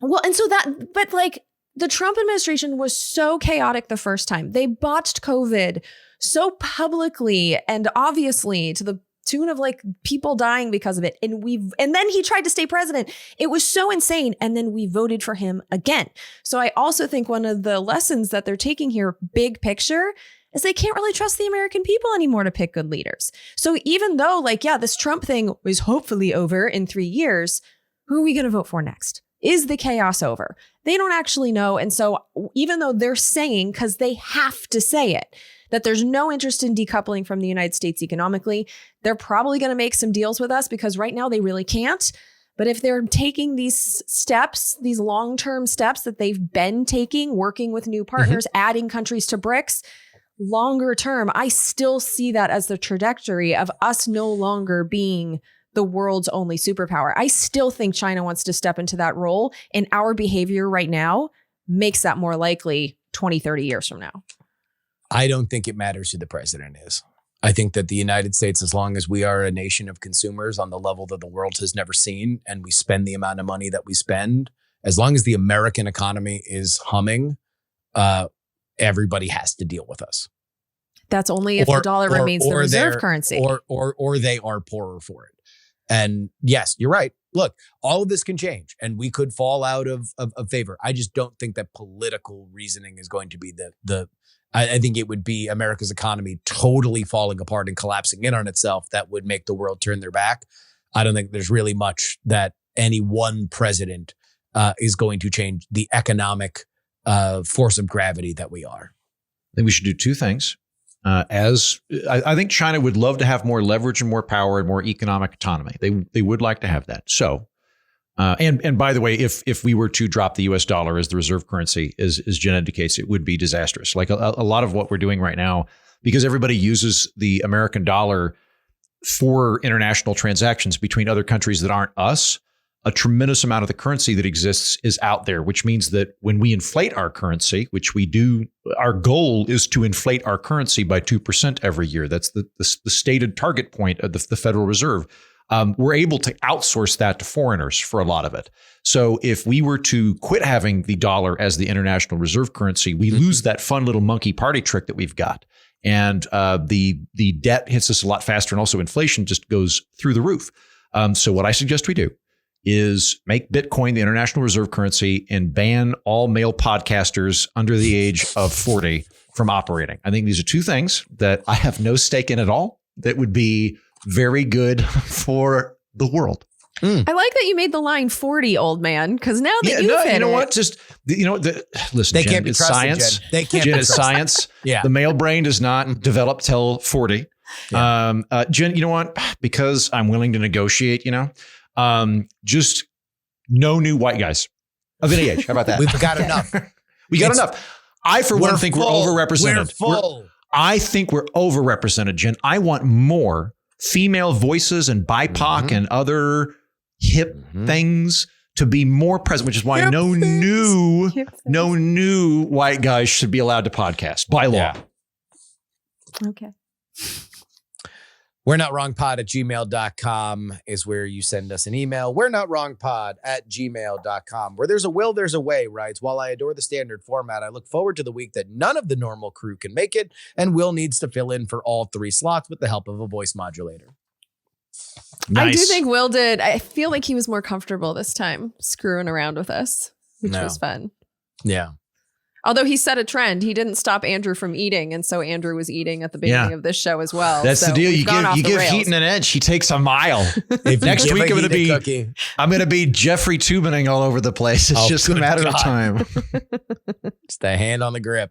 Well, and so but like the Trump administration was so chaotic the first time. They botched COVID so publicly and obviously to the tune of like people dying because of it. And then he tried to stay president. It was so insane. And then we voted for him again. So I also think one of the lessons that they're taking here, big picture, is they can't really trust the American people anymore to pick good leaders. So even though like, yeah, this Trump thing is hopefully over in 3 years, who are we going to vote for next? Is the chaos over? They don't actually know. And so even though they're saying, because they have to say it, that there's no interest in decoupling from the United States economically, they're probably going to make some deals with us because right now they really can't. But if they're taking these steps, these long-term steps that they've been taking, working with new partners, adding countries to BRICS, longer term, I still see that as the trajectory of us no longer being the world's only superpower. I still think China wants to step into that role, and our behavior right now makes that more likely 20, 30 years from now. I don't think it matters who the president is. I think that the United States, as long as we are a nation of consumers on the level that the world has never seen, and we spend the amount of money that we spend, as long as the American economy is humming, everybody has to deal with us. That's only if the dollar remains the reserve currency. Or they are poorer for it. And yes, you're right. Look, all of this can change and we could fall out of favor. I just don't think that political reasoning is going to be I think it would be America's economy totally falling apart and collapsing in on itself that would make the world turn their back. I don't think there's really much that any one president is going to change the economic force of gravity that we are. I think we should do two things. I think China would love to have more leverage and more power and more economic autonomy. They would like to have that. So, and by the way, if we were to drop the U.S. dollar as the reserve currency, as Jen indicates, it would be disastrous. Like a lot of what we're doing right now, because everybody uses the American dollar for international transactions between other countries that aren't us. A tremendous amount of the currency that exists is out there, which means that when we inflate our currency, which we do, our goal is to inflate our currency by 2% every year. That's the stated target point of the Federal Reserve. We're able to outsource that to foreigners for a lot of it. So if we were to quit having the dollar as the international reserve currency, we lose that fun little monkey party trick that we've got. And the debt hits us a lot faster. And also inflation just goes through the roof. So what I suggest we do is make Bitcoin the international reserve currency and ban all male podcasters under the age of 40 from operating. I think these are two things that I have no stake in at all that would be very good for the world. I like that you made the line 40, old man, because now that you've hit you know it. what? Just, listen, They Jen, can't be it's trusted, science. Jen. They can't Jen, be it's trusted. science. Yeah. The male brain does not develop till 40. Yeah. Jen, you know what? Because I'm willing to negotiate, just no new white guys of any age. How about that? We've got enough. We got enough. I, for one, think we're overrepresented. We're full. I think we're overrepresented, Jen. I want more female voices and BIPOC and other hip things to be more present, which is why no new white guys should be allowed to podcast by law. Yeah. Okay. We're not wrongpod at gmail.com is where you send us an email. We're not wrongpod at gmail.com. Where there's a will, there's a way, writes. While I adore the standard format, I look forward to the week that none of the normal crew can make it, and Will needs to fill in for all 3 slots with the help of a voice modulator. Nice. I do think Will did. I feel like he was more comfortable this time screwing around with us, which was fun. Yeah. Although he set a trend, he didn't stop Andrew from eating, and so Andrew was eating at the beginning of this show as well. That's so the deal. we've You give Heaton an edge. He takes a mile. Next week I'm gonna be Jeffrey Tubening all over the place. It's just a matter of time. Just a hand on the grip.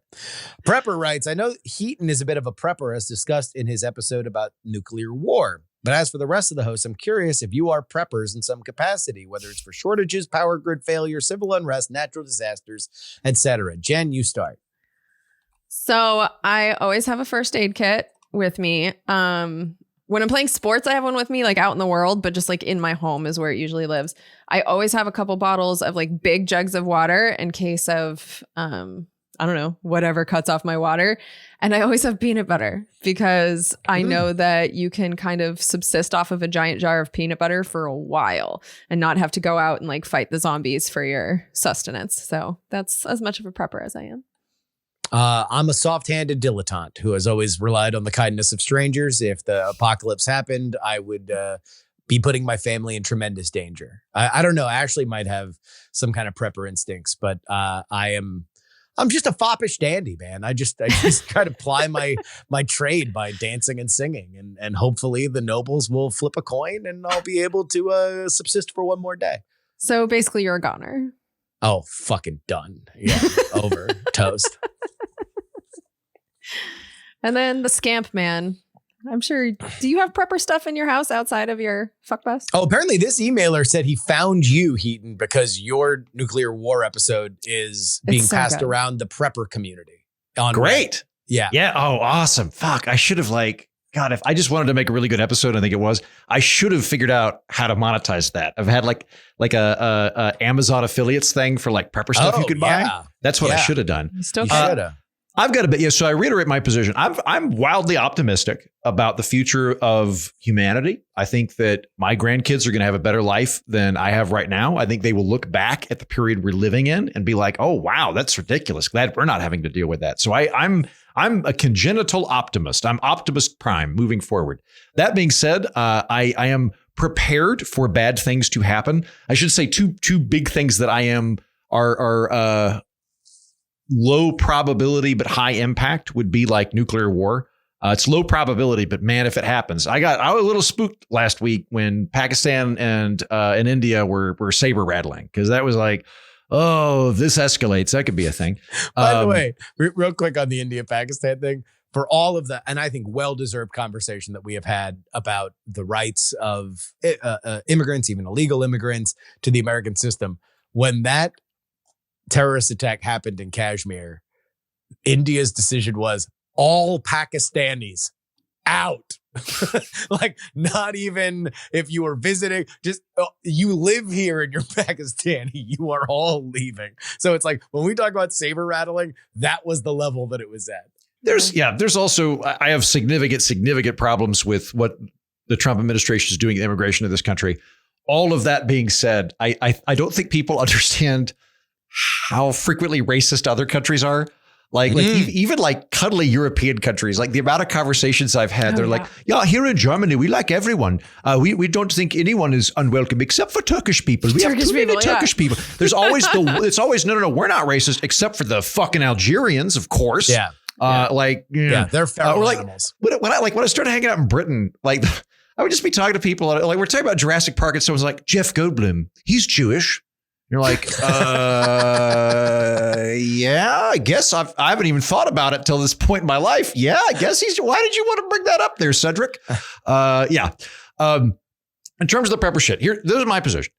Prepper writes, I know Heaton is a bit of a prepper, as discussed in his episode about nuclear war. But as for the rest of the hosts, I'm curious if you are preppers in some capacity, whether it's for shortages, power grid failure, civil unrest, natural disasters, etc. Jen, you start. So I always have a first aid kit with me. When I'm playing sports, I have one with me, like out in the world, but just like in my home is where it usually lives. I always have a couple bottles of like big jugs of water in case of, I don't know, whatever cuts off my water. And I always have peanut butter because I know that you can kind of subsist off of a giant jar of peanut butter for a while and not have to go out and like fight the zombies for your sustenance. So that's as much of a prepper as I am. I'm a soft-handed dilettante who has always relied on the kindness of strangers. If the apocalypse happened, I would be putting my family in tremendous danger. I don't know. I actually might have some kind of prepper instincts, but I'm just a foppish dandy, man. I just try to ply my trade by dancing and singing, and hopefully the nobles will flip a coin and I'll be able to subsist for one more day. So basically, you're a goner. Oh, fucking done. Yeah, over. Toast. And then the scamp man. I'm sure. Do you have prepper stuff in your house outside of your fuck bus? Oh, apparently this emailer said he found you, Heaton, because your nuclear war episode is being passed around the prepper community. Great. Yeah. Yeah. Oh, awesome. Fuck. I should have God, if I just wanted to make a really good episode, I think it was, I should have figured out how to monetize that. I've had like a Amazon affiliates thing for like prepper stuff you could buy. That's what I should have done. You still should have. I've got a bit. Yeah. So I reiterate my position. I'm wildly optimistic about the future of humanity. I think that my grandkids are going to have a better life than I have right now. I think they will look back at the period we're living in and be like, oh, wow, that's ridiculous. Glad we're not having to deal with that. So I'm a congenital optimist. I'm Optimist Prime moving forward. That being said, I am prepared for bad things to happen. I should say two big things that I am are low probability but high impact would be like nuclear war. It's low probability, but man, if it happens, I was a little spooked last week when Pakistan and India were saber rattling, because that was like, oh, this escalates. That could be a thing. By the way, real quick on the India-Pakistan thing, for all of that, and I think well-deserved conversation that we have had about the rights of immigrants, even illegal immigrants, to the American system, when that terrorist attack happened in Kashmir, India's decision was all Pakistanis out. Like, not even if you were visiting, just you live here and you're Pakistani, you are all leaving. So it's like when we talk about saber rattling, that was the level that it was at. There's also, I have significant problems with what the Trump administration is doing in immigration to this country. All of that being said, I don't think people understand how frequently racist other countries are. Like even like cuddly European countries, like the amount of conversations I've had, they're like, yeah, here in Germany, we like everyone. We don't think anyone is unwelcome except for Turkish people. We have too many Turkish people. There's always it's always, no, we're not racist except for the fucking Algerians, of course. Yeah. They're feral animals. When I started hanging out in Britain, like I would just be talking to people like we're talking about Jurassic Park and someone's like, Jeff Goldblum, he's Jewish. You're like, yeah, I guess I haven't even thought about it till this point in my life. Yeah, I guess why did you want to bring that up there, Cedric? In terms of the prepper shit, this is my position.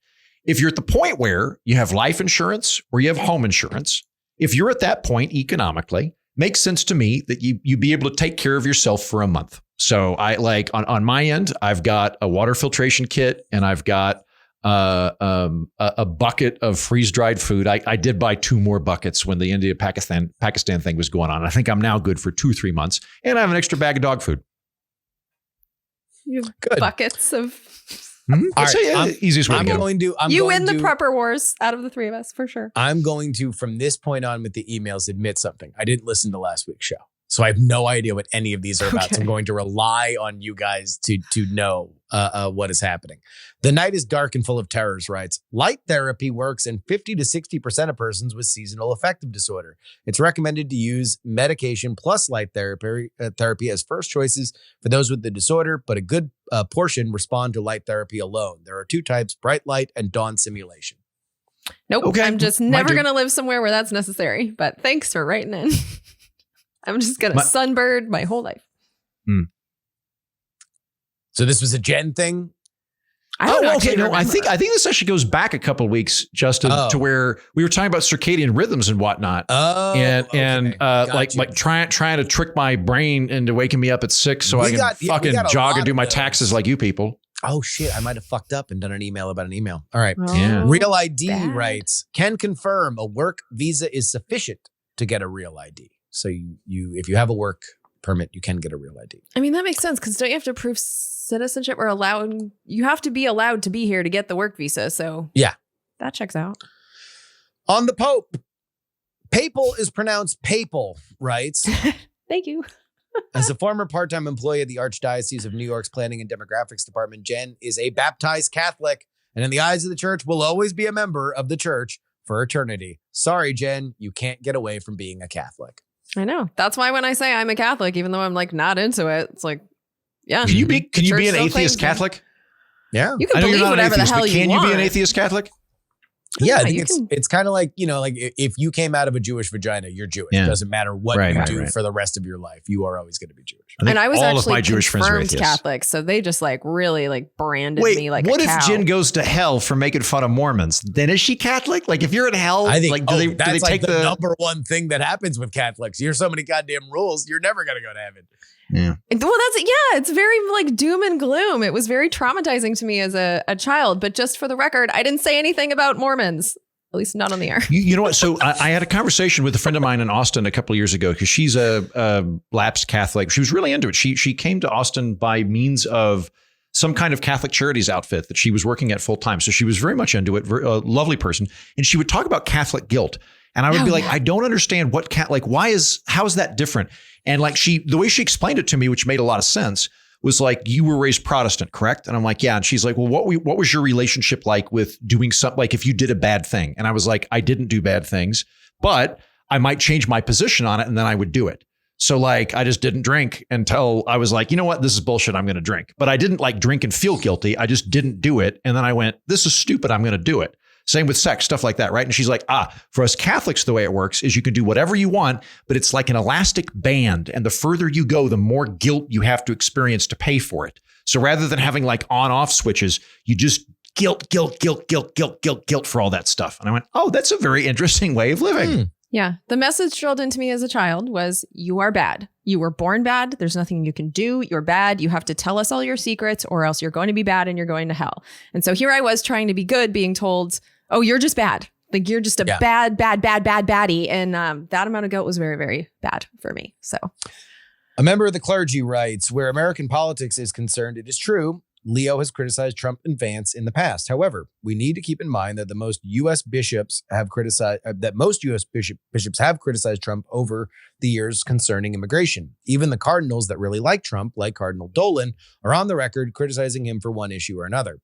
If you're at the point where you have life insurance or you have home insurance, if you're at that point economically, makes sense to me that you be able to take care of yourself for a month. So I like on my end, I've got a water filtration kit and I've got a bucket of freeze-dried food. I did buy 2 more buckets when the India-Pakistan thing was going on. I think I'm now good for 2-3 months. And I have an extra bag of dog food. You have buckets of... Easiest way to get You win the prepper wars out of the 3 of us, for sure. I'm going to, from this point on with the emails, admit something. I didn't listen to last week's show. So I have no idea what any of these are about. So I'm going to rely on you guys to know what is happening. The night is dark and full of terrors, writes. Light therapy works in 50 to 60% of persons with seasonal affective disorder. It's recommended to use medication plus light therapy as first choices for those with the disorder, but a good portion respond to light therapy alone. There are two types, bright light and dawn simulation. Nope. Okay. I'm just never going to live somewhere where that's necessary. But thanks for writing in. I'm just going to sunbird my whole life. So this was a Jen thing? I don't okay. No, remember. I think this actually goes back a couple of weeks, Justin, to where we were talking about circadian rhythms and whatnot. Like trying to trick my brain into waking me up at 6 so I can fucking jog and do my taxes like you people. Oh shit! I might have fucked up and done an email about an email. All right. Oh, Real ID bad. writes, can confirm a work visa is sufficient to get a real ID. So you if you have a work permit, you can get a real ID. I mean, that makes sense because don't you have to prove citizenship or you have to be allowed to be here to get the work visa. So yeah, that checks out. On the Pope, papal is pronounced papal, writes. Thank you. As a former part-time employee of the Archdiocese of New York's Planning and Demographics Department, Jen is a baptized Catholic and in the eyes of the church will always be a member of the church for eternity. Sorry, Jen, you can't get away from being a Catholic. I know. That's why when I say I'm a Catholic, even though I'm like not into it, it's like, yeah. Can you be an atheist Catholic? Yeah. You can believe whatever the hell you want. Can you be an atheist Catholic? Yeah, I think it's kind of like, like if you came out of a Jewish vagina, you're Jewish. Yeah. It doesn't matter what you do for the rest of your life. You are always going to be Jewish. I was all actually of my Jewish friends are confirmed Catholic, so they just like really like branded me like what a cow. if Jen goes to hell for making fun of Mormons? Then is she Catholic? Like if you're in hell, I think like do they take the number one thing that happens with Catholics? You're so many goddamn rules, you're never going to go to heaven. Yeah. Well, it's very like doom and gloom. It was very traumatizing to me as a child. But just for the record, I didn't say anything about Mormons. At least not on the air. You know what? So I had a conversation with a friend of mine in Austin a couple of years ago because she's a lapsed Catholic. She was really into it. She came to Austin by means of some kind of Catholic Charities outfit that she was working at full time. So she was very much into it. A lovely person. And she would talk about Catholic guilt. And I would be like, I don't understand how is that different? And like the way she explained it to me, which made a lot of sense, was like, you were raised Protestant, correct? And I'm like, yeah. And she's like, well, what was your relationship like with doing something, like if you did a bad thing? And I was like, I didn't do bad things, but I might change my position on it and then I would do it. So like, I just didn't drink until I was like, you know what, this is bullshit, I'm going to drink. But I didn't like drink and feel guilty. I just didn't do it. And then I went, this is stupid, I'm going to do it. Same with sex, stuff like that, right? And she's like, for us Catholics, the way it works is you can do whatever you want, but it's like an elastic band. And the further you go, the more guilt you have to experience to pay for it. So rather than having like on-off switches, you just guilt for all that stuff. And I went, oh, that's a very interesting way of living. Yeah. The message drilled into me as a child was, you are bad. You were born bad. There's nothing you can do. You're bad. You have to tell us all your secrets or else you're going to be bad and you're going to hell. And so here I was trying to be good, being told, oh, you're just bad. Like you're just a bad baddie. And that amount of guilt was very, very bad for me. So a member of the clergy writes, where American politics is concerned, it is true. Leo has criticized Trump and Vance in the past. However, we need to keep in mind that most U.S. bishops have criticized Trump over the years concerning immigration. Even the cardinals that really like Trump, like Cardinal Dolan, are on the record criticizing him for one issue or another.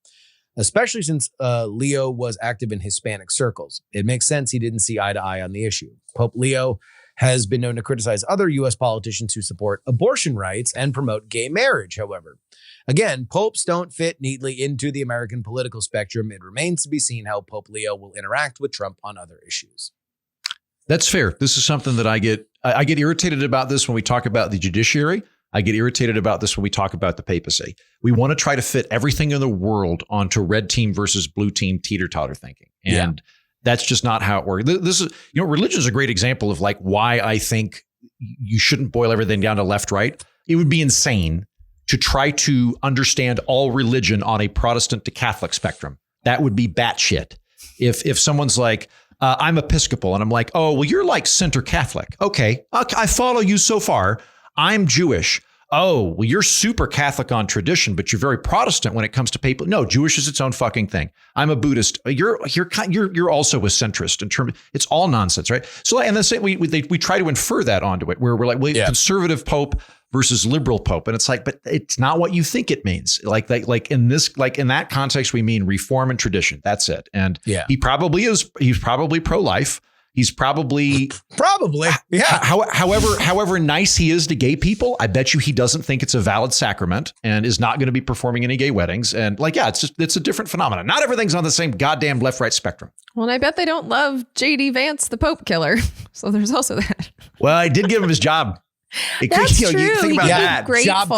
Especially since Leo was active in Hispanic circles. It makes sense he didn't see eye to eye on the issue. Pope Leo has been known to criticize other U.S. politicians who support abortion rights and promote gay marriage, however. Again, popes don't fit neatly into the American political spectrum. It remains to be seen how Pope Leo will interact with Trump on other issues. That's fair. This is something that I get irritated about this when we talk about the judiciary. I get irritated about this when we talk about the papacy. We want to try to fit everything in the world onto red team versus blue team teeter-totter thinking. And that's just not how it works. This is, religion is a great example of like why I think you shouldn't boil everything down to left, right. It would be insane to try to understand all religion on a Protestant to Catholic spectrum. That would be batshit. If someone's like, I'm Episcopal, and I'm like, oh, well, you're like center Catholic. Okay, I follow you so far. I'm Jewish. oh, well, you're super Catholic on tradition, but you're very Protestant when it comes to papal. No, Jewish is its own fucking thing. I'm a Buddhist. You're also a centrist in terms. It's all nonsense, right? So, and the same we try to infer that onto it, where we're like, well, conservative Pope versus liberal Pope, and it's like, but it's not what you think it means. Like in that context, we mean reform and tradition. That's it. And he probably is. He's probably pro-life. He's probably However nice he is to gay people, I bet you he doesn't think it's a valid sacrament and is not going to be performing any gay weddings. And it's a different phenomenon. Not everything's on the same goddamn left-right spectrum. Well, and I bet they don't love J.D. Vance, the Pope killer. So there's also that. Well, I did give him his job. That's true. You think about that. Job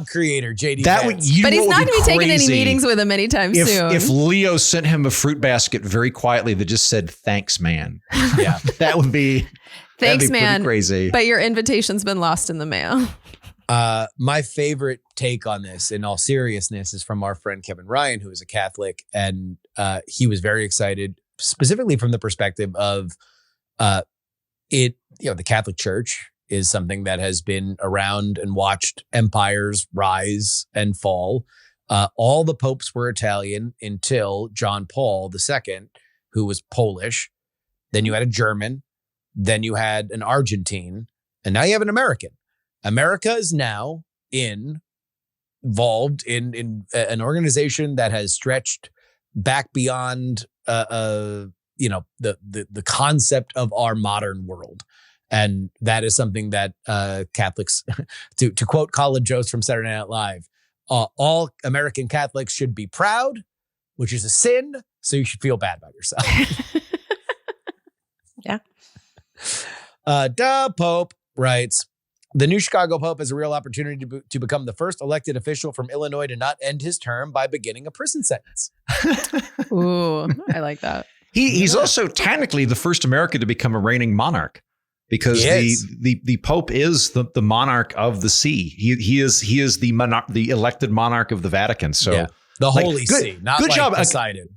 creator, JD. But he's not going to be taking any meetings with him anytime soon. If Leo sent him a fruit basket very quietly that just said, "Thanks, man." Yeah, that would be thanks, man. Crazy. But your invitation's been lost in the mail. My favorite take on this, in all seriousness, is from our friend Kevin Ryan, who is a Catholic, and he was very excited, specifically from the perspective of the Catholic Church is something that has been around and watched empires rise and fall. All the popes were Italian until John Paul II, who was Polish. Then you had a German. Then you had an Argentine. And now you have an American. America is now involved in an organization that has stretched back beyond the concept of our modern world. And that is something that Catholics, to quote Colin Jost from Saturday Night Live, all American Catholics should be proud, which is a sin, so you should feel bad about yourself. Yeah. Pope writes, the new Chicago Pope has a real opportunity to become the first elected official from Illinois to not end his term by beginning a prison sentence. Ooh, I like that. He's also technically the first American to become a reigning monarch. Because the Pope is the monarch of the see. He is the elected monarch of the Vatican. So the Holy See, not good job. Poseidon.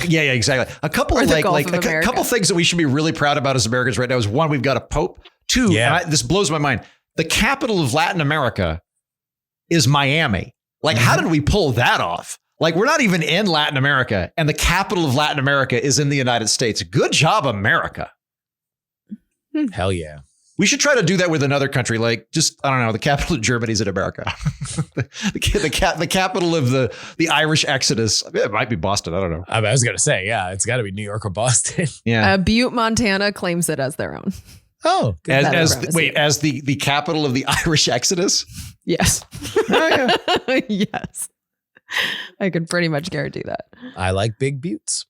Yeah, exactly. A couple of couple things that we should be really proud about as Americans right now is one, we've got a Pope. Two, this blows my mind. The capital of Latin America is Miami. Like, how did we pull that off? Like, we're not even in Latin America, and the capital of Latin America is in the United States. Good job, America. Hell yeah. We should try to do that with another country. Like, just, I don't know, the capital of Germany is in America. the capital of the Irish Exodus. It might be Boston. I don't know. I was going to say, it's got to be New York or Boston. Yeah. Butte, Montana claims it as their own. Oh. As the capital of the Irish Exodus? Yes. Oh, yeah. Yes. I could pretty much guarantee that. I like big buttes.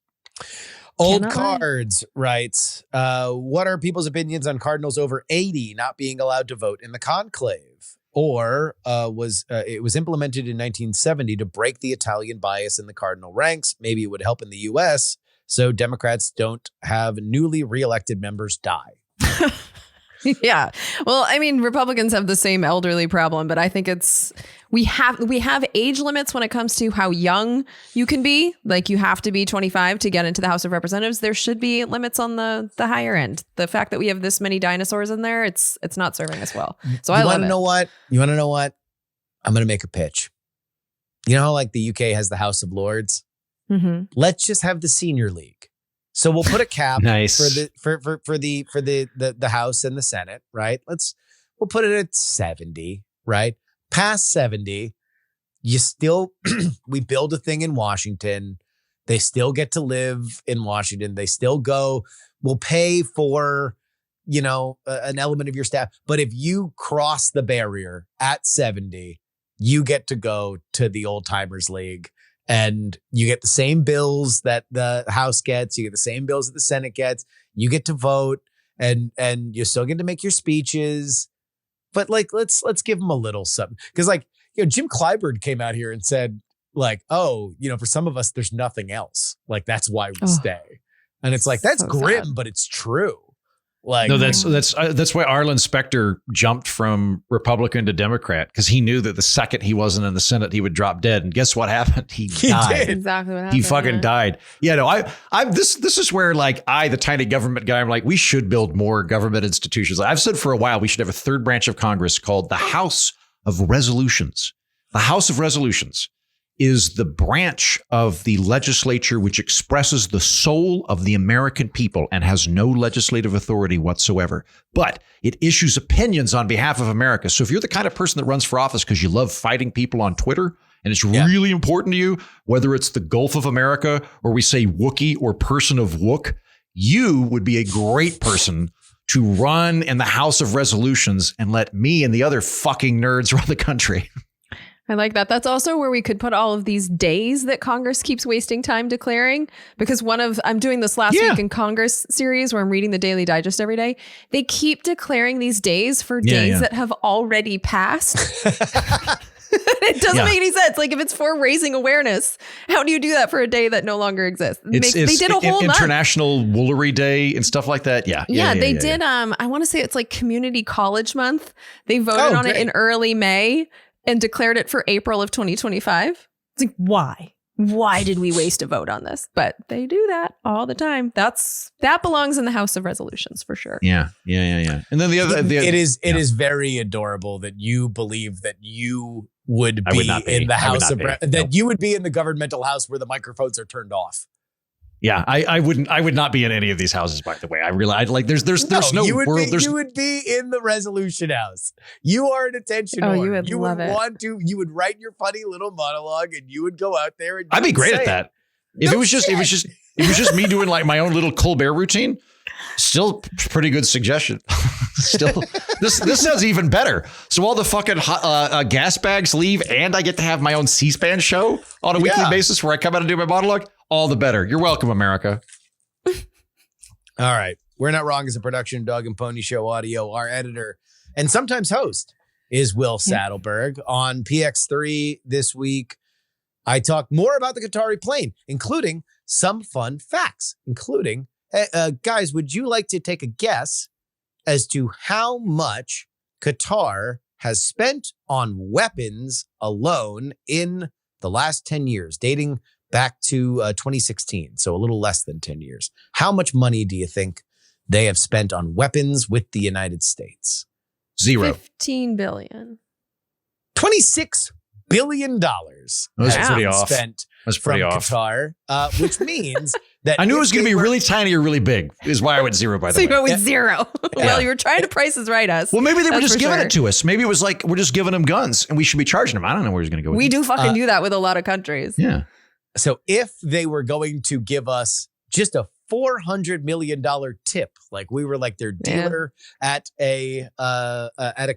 Old Cards writes, what are people's opinions on cardinals over 80 not being allowed to vote in the conclave? Or it was implemented in 1970 to break the Italian bias in the cardinal ranks. Maybe it would help in the U.S. so Democrats don't have newly reelected members die. Yeah. Well, I mean, Republicans have the same elderly problem, but I think we have age limits when it comes to how young you can be. Like, you have to be 25 to get into the House of Representatives. There should be limits on the higher end. The fact that we have this many dinosaurs in there, it's not serving us well. So I love it. You want to know what? I'm going to make a pitch. You know how like the UK has the House of Lords? Mm-hmm. Let's just have the Senior League. So we'll put a cap nice. for the House and the Senate, right? We'll put it at 70, right? Past 70, we build a thing in Washington. They still get to live in Washington. They still go. We'll pay for, an element of your staff. But if you cross the barrier at 70, you get to go to the Old Timers League. And you get the same bills that the House gets. You get the same bills that the Senate gets. You get to vote, and you still get to make your speeches. But like, let's give them a little something, because Jim Clyburn came out here and said for some of us, there's nothing else. Like, that's why we stay. And it's like, that's so grim, sad. But it's true. Like, No, that's why Arlen Specter jumped from Republican to Democrat, because he knew that the second he wasn't in the Senate, he would drop dead. And guess what happened? He died. Exactly what happened. He fucking died. Yeah, no, this is where like the tiny government guy, I'm like, we should build more government institutions. I've said for a while we should have a third branch of Congress called the House of Resolutions. The House of Resolutions is the branch of the legislature which expresses the soul of the American people and has no legislative authority whatsoever. But it issues opinions on behalf of America. So if you're the kind of person that runs for office because you love fighting people on Twitter and it's really important to you, whether it's the Gulf of America or we say Wookiee or person of Wook, you would be a great person to run in the House of Resolutions and let me and the other fucking nerds run the country. I like that. That's also where we could put all of these days that Congress keeps wasting time declaring. Because I'm doing this last week in Congress series where I'm reading the Daily Digest every day. They keep declaring these days for days that have already passed. It doesn't make any sense. Like if it's for raising awareness, how do you do that for a day that no longer exists? They did a whole International Woolery Day and stuff like that. They did. I want to say it's like Community College Month. They voted on it in early May and declared it for April of 2025. It's like, why? Why did we waste a vote on this? But they do that all the time. That belongs in the House of Resolutions for sure. Yeah. And then it is very adorable that you believe that you would be in the House of you would be in the governmental house where the microphones are turned off. Yeah, I would not be in any of these houses, by the way. I realize like there's no you would world. You would be in the resolution house. You are an attention whore. You would love it. You would write your funny little monologue and you would go out there and I'd be great at that. If it was just me doing like my own little Colbert routine, still pretty good suggestion. Still, this sounds even better. So all the fucking gas bags leave and I get to have my own C-SPAN show on a weekly basis where I come out and do my monologue. All the better. You're welcome, America. All right. We're Not Wrong is a production of Dog and Pony Show Audio. Our editor and sometimes host is Will Saddleberg. On PX3 this week, I talk more about the Qatari plane, including some fun facts, including, guys, would you like to take a guess as to how much Qatar has spent on weapons alone in the last 10 years, dating back to 2016, so a little less than 10 years. How much money do you think they have spent on weapons with the United States? Zero. 15 billion. $26 billion. That's pretty off. That's pretty off. Qatar, which means that I knew it was going to be really tiny or really big. Is why I went zero. By the way, so you went with zero. Well, you were trying to Price is Right us. Well, maybe they were just giving it to us. Maybe it was like we're just giving them guns and we should be charging them. I don't know where he's going to go. We do fucking do that with a lot of countries. Yeah. So if they were going to give us just a $400 million tip, like we were like their dealer at a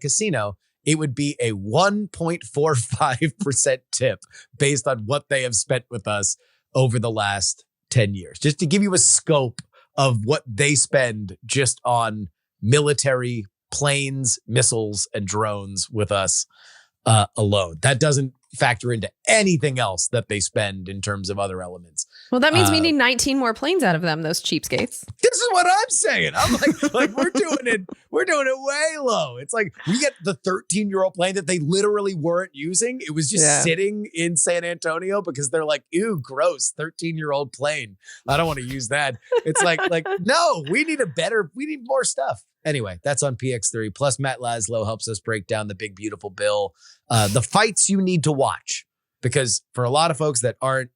casino, it would be a 1.45% tip based on what they have spent with us over the last 10 years. Just to give you a scope of what they spend just on military planes, missiles, and drones with us alone. That doesn't factor into anything else that they spend in terms of other elements. Well, that means we need 19 more planes out of them, those cheapskates. This is what I'm saying. I'm like we're doing it way low. It's like we get the 13-year-old plane that they literally weren't using. It was just sitting in San Antonio because they're like, ew, gross, 13-year-old plane. I don't want to use that. It's like, no, we need more stuff. Anyway, that's on PX3. Plus, Matt Laszlo helps us break down the big, beautiful bill, the fights you need to watch. Because for a lot of folks that aren't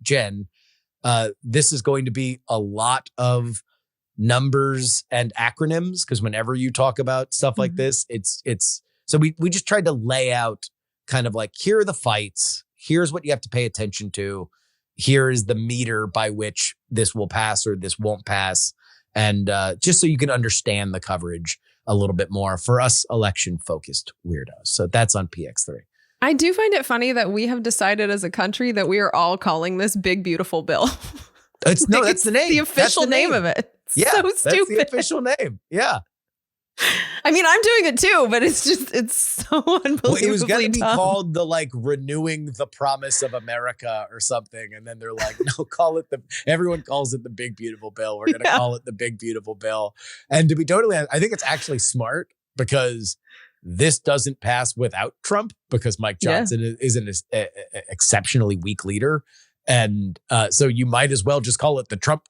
Jen, this is going to be a lot of numbers and acronyms. Because whenever you talk about stuff like this, it's so we just tried to lay out kind of like, here are the fights. Here's what you have to pay attention to. Here is the meter by which this will pass or this won't pass. And just so you can understand the coverage a little bit more for us election-focused weirdos. So that's on PX3. I do find it funny that we have decided as a country that we are all calling this Big Beautiful Bill. That's the name. The official name of it. It's so stupid. That's the official name. Yeah. I mean, I'm doing it too, but it's so unbelievably Well, it was going to be dumb. called the renewing the promise of America or something. And then they're like, no, everyone calls it the big, beautiful bill. We're going to call it the big, beautiful bill. And to be totally honest, I think it's actually smart because this doesn't pass without Trump because Mike Johnson is an exceptionally weak leader. And so you might as well just call it the Trump.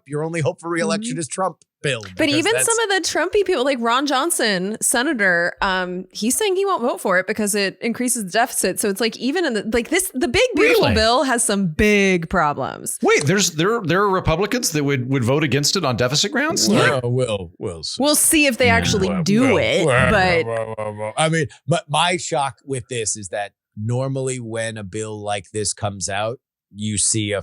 Your only hope for reelection is Trump bill. But even some of the Trumpy people, like Ron Johnson, senator, he's saying he won't vote for it because it increases the deficit. So it's like even in the big beautiful bill has some big problems. Wait, there are Republicans that would vote against it on deficit grounds? Yeah. We'll see if they actually do it. But I mean, my shock with this is that normally when a bill like this comes out, you see a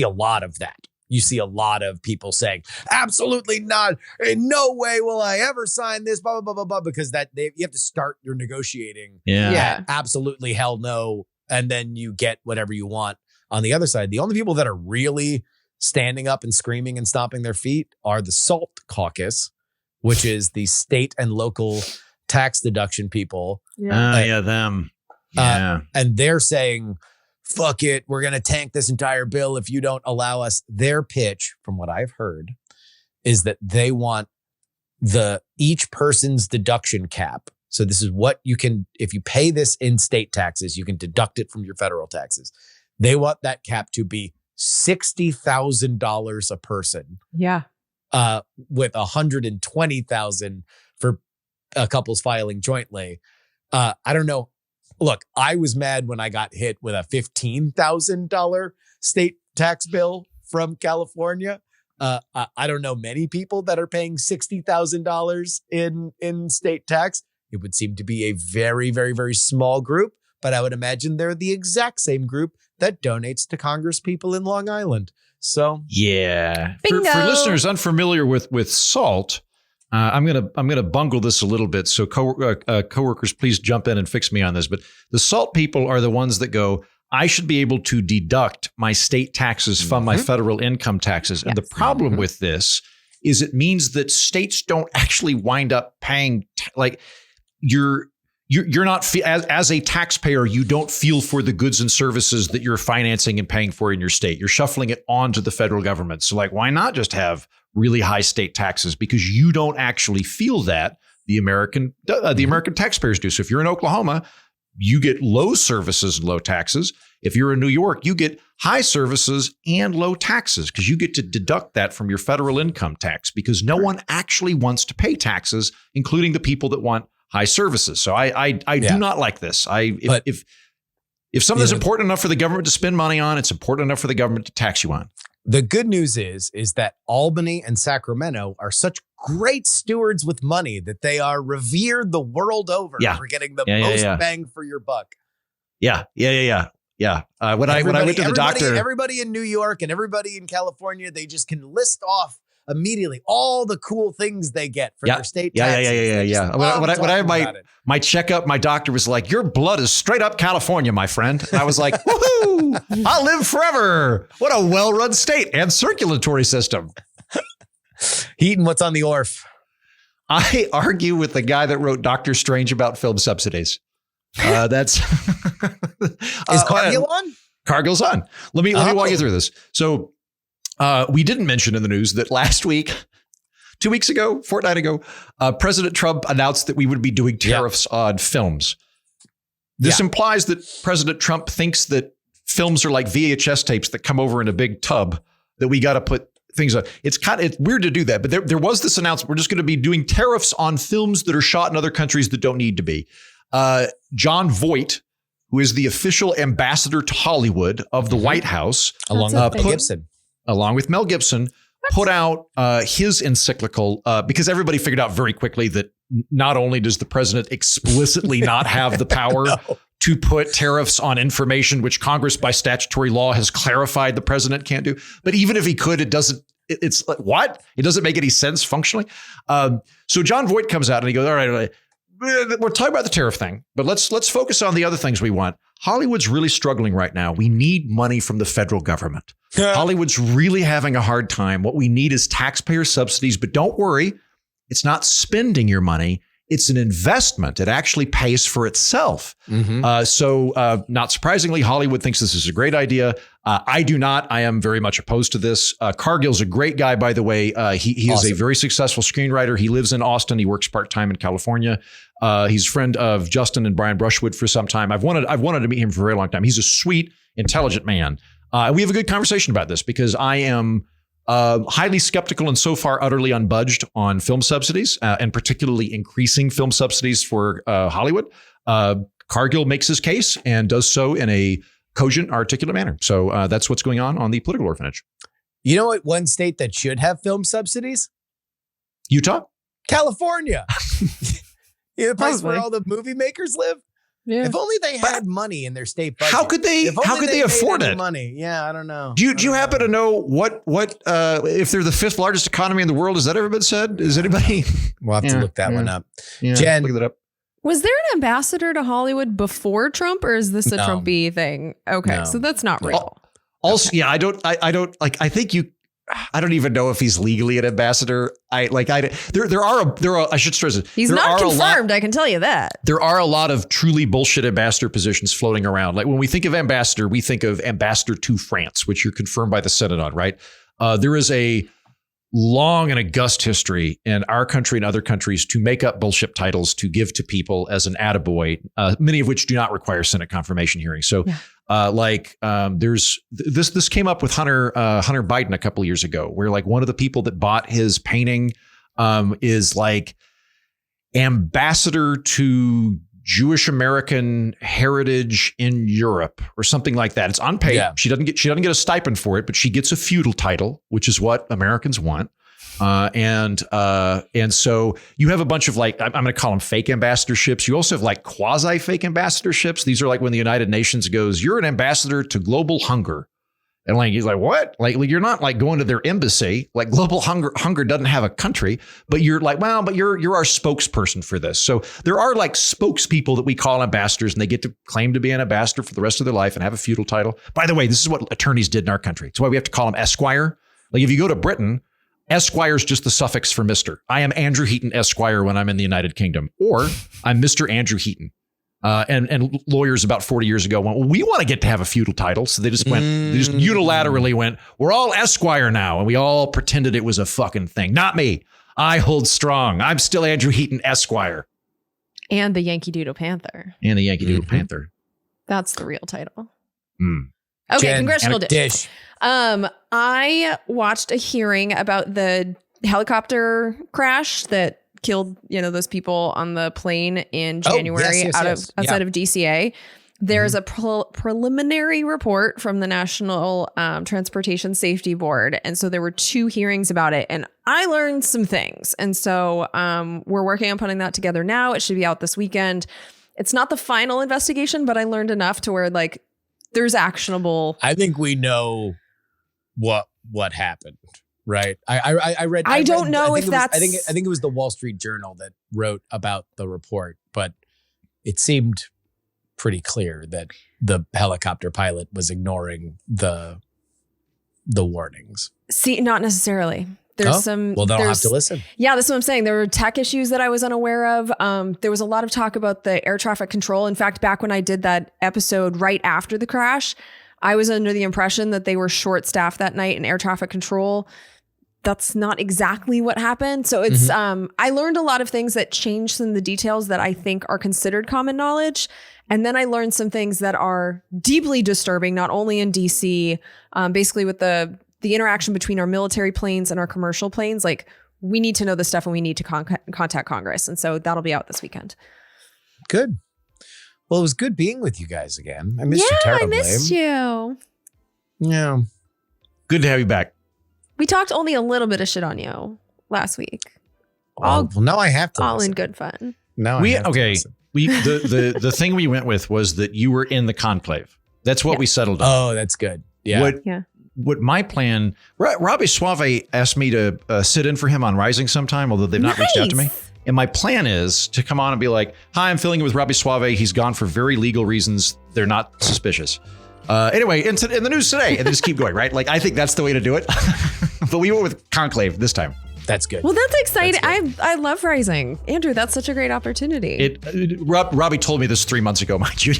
lot of that. You see a lot of people saying, absolutely not. In no way will I ever sign this, blah, blah, blah, blah, blah, because you have to start your negotiating. Yeah. Absolutely hell no. And then you get whatever you want on the other side. The only people that are really standing up and screaming and stomping their feet are the SALT caucus, which is the state and local tax deduction people. Them. And they're saying, fuck it, we're going to tank this entire bill if you don't allow us. Their pitch, from what I've heard, is that they want each person's deduction cap. So this is what you can, if you pay this in state taxes, you can deduct it from your federal taxes. They want that cap to be $60,000 a person. Yeah. With $120,000 for couples filing jointly. I don't know. Look, I was mad when I got hit with a $15,000 state tax bill from California. I don't know many people that are paying $60,000 in state tax. It would seem to be a very, very, very small group, but I would imagine they're the exact same group that donates to Congress people in Long Island. So yeah, for listeners unfamiliar with SALT. I'm gonna bungle this a little bit, so coworkers, please jump in and fix me on this. But the SALT people are the ones that go, I should be able to deduct my state taxes from my federal income taxes. And the problem with this is it means that states don't actually wind up paying. You're not as a taxpayer, you don't feel for the goods and services that you're financing and paying for in your state. You're shuffling it onto the federal government. So why not just have really high state taxes? Because you don't actually feel that. The American taxpayers do. So if you're in Oklahoma, you get low services and low taxes. If you're in New York, you get high services and low taxes because you get to deduct that from your federal income tax because no one actually wants to pay taxes, including the people that want high services. So I do not like this. If something is important enough for the government to spend money on, it's important enough for the government to tax you on. The good news is that Albany and Sacramento are such great stewards with money that they are revered the world over for getting the most bang for your buck. Yeah. When I went to the doctor, everybody in New York and everybody in California, they just can list off immediately all the cool things they get for their state taxes. Yeah. When I had my checkup, my doctor was like, your blood is straight up California, my friend. And I was like, woohoo, I'll live forever. What a well-run state and circulatory system. Heaton, what's on the ORF? I argue with the guy that wrote Doctor Strange about film subsidies. That's is Cargill on? Cargill's on. Let me walk you through this. So we didn't mention in the news that last week, 2 weeks ago, fortnight ago, President Trump announced that we would be doing tariffs on films. This implies that President Trump thinks that films are like VHS tapes that come over in a big tub that we got to put things on. It's weird to do that, but there was this announcement. We're just going to be doing tariffs on films that are shot in other countries that don't need to be. John Voight, who is the official ambassador to Hollywood of the White House, along with Mel Gibson, put out his encyclical because everybody figured out very quickly that not only does the president explicitly not have the power to put tariffs on information, which Congress by statutory law has clarified the president can't do, but even if he could, it's like, what? It doesn't make any sense functionally. So John Voight comes out and he goes, all right, we're talking about the tariff thing, but let's focus on the other things we want. Hollywood's really struggling right now. We need money from the federal government. Hollywood's really having a hard time. What we need is taxpayer subsidies, but don't worry. It's not spending your money. It's an investment. It actually pays for itself. So not surprisingly, Hollywood thinks this is a great idea. I do not. I am very much opposed to this. Cargill's a great guy, by the way. He is a very successful screenwriter. He lives in Austin. He works part-time in California. He's a friend of Justin and Brian Brushwood for some time. I've wanted to meet him for a very long time. He's a sweet, intelligent man. We have a good conversation about this because I am highly skeptical and so far utterly unbudged on film subsidies and particularly increasing film subsidies for Hollywood. Cargill makes his case and does so in a cogent, articulate manner. So that's what's going on the political orphanage. You know what? One state that should have film subsidies? Utah? California. The place where all the movie makers live. Yeah. If only they had money in their state budget. How could they afford it? Money. Yeah, I don't know. Do you happen to know what if they're the fifth largest economy in the world? Has that ever been said? Is anybody? We'll have to look that one up. Yeah, Jen, look that up. Was there an ambassador to Hollywood before Trump, or is this a No. Trumpy thing? Okay, No. so that's not real. Also, yeah, I don't like. I think I don't even know if he's legally an ambassador. There are. I should stress it. He's there not are confirmed. I can tell you that. There are a lot of truly bullshit ambassador positions floating around. Like when we think of ambassador, we think of ambassador to France, which you're confirmed by the Senate on, right? There is a long and august history in our country and other countries to make up bullshit titles to give to people as an attaboy, many of which do not require Senate confirmation hearings. So there's this came up with Hunter Biden a couple of years ago, where like one of the people that bought his painting is like ambassador to Jewish American heritage in Europe or something like that. It's unpaid. Yeah. She doesn't get a stipend for it, but she gets a feudal title, which is what Americans want. And so you have a bunch of like, I'm going to call them fake ambassadorships. You also have like quasi fake ambassadorships. These are like when the United Nations goes, you're an ambassador to global hunger. And like, he's like, what? Like you're not like going to their embassy. Like global hunger doesn't have a country, but you're like, well, but you're our spokesperson for this. So there are like spokespeople that we call ambassadors, and they get to claim to be an ambassador for the rest of their life and have a feudal title. By the way, this is what attorneys did in our country. It's why we have to call them Esquire. Like if you go to Britain, Esquire is just the suffix for Mr. I am Andrew Heaton Esquire when I'm in the United Kingdom, or I'm Mr. Andrew Heaton. And lawyers about 40 years ago went, well, we want to get to have a feudal title. So they just unilaterally went, we're all Esquire now. And we all pretended it was a fucking thing. Not me. I hold strong. I'm still Andrew Heaton Esquire. And the Yankee Doodle Panther. Panther. That's the real title. Mm. Okay, Jen, congressional dish. dish. I watched a hearing about the helicopter crash that killed, those people on the plane in January outside of DCA. There's a preliminary report from the National Transportation Safety Board. And so there were 2 hearings about it. And I learned some things. And so we're working on putting that together now. It should be out this weekend. It's not the final investigation, but I learned enough to where like there's actionable. I think we know what happened. Right. I read. I don't know if that's. I think it was the Wall Street Journal that wrote about the report, but it seemed pretty clear that the helicopter pilot was ignoring the warnings. See, not necessarily. There's some. Well, they'll have to listen. Yeah, that's what I'm saying. There were tech issues that I was unaware of. There was a lot of talk about the air traffic control. In fact, back when I did that episode right after the crash, I was under the impression that they were short-staffed that night in air traffic control. That's not exactly what happened. So it's, I learned a lot of things that changed some of the details that I think are considered common knowledge. And then I learned some things that are deeply disturbing, not only in DC, basically with the interaction between our military planes and our commercial planes. Like we need to know this stuff and we need to contact Congress. And so that'll be out this weekend. Good. Well, it was good being with you guys again. I missed you terribly. I missed you. Yeah. Good to have you back. We talked only a little bit of shit on you last week. Well, now I have to. All listen. in good fun. No, The thing we went with was that you were in the conclave. That's what we settled on. Oh, that's good. Yeah. What my plan? Robbie Suave asked me to sit in for him on Rising sometime, although they've not reached out to me. And my plan is to come on and be like, "Hi, I'm filling in with Robbie Suave. He's gone for very legal reasons. They're not suspicious." Anyway, in the news today, and then just keep going, right? Like, I think that's the way to do it. But we went with conclave this time. that's good. Well, that's exciting. That's I love Rising. Andrew, that's such a great opportunity. Robbie told me this 3 months ago, mind you.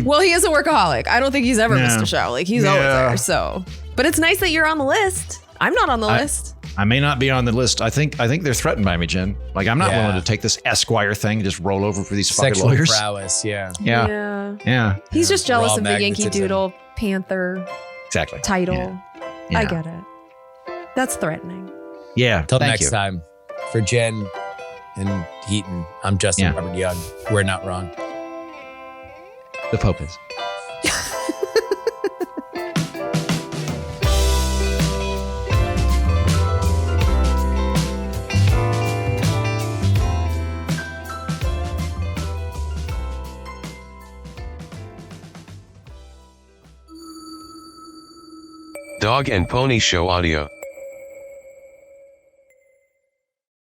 Well, he is a workaholic. I don't think he's ever Yeah. missed a show. Like, he's always there. So, but it's nice that you're on the list. I'm not on the list. I may not be on the list. I think they're threatened by me, Jen. Like, I'm not willing to take this Esquire thing, just roll over for these fucking Sexual lawyers. prowess, yeah. Yeah. He's just jealous Raw of the Yankee magnetism. Doodle Panther Exactly. title. Yeah. I get it. That's threatening. Yeah. Till Thank next you. time, for Jen and Heaton, I'm Justin Robert Young. We're not wrong. The Pope is. Dog and Pony Show audio.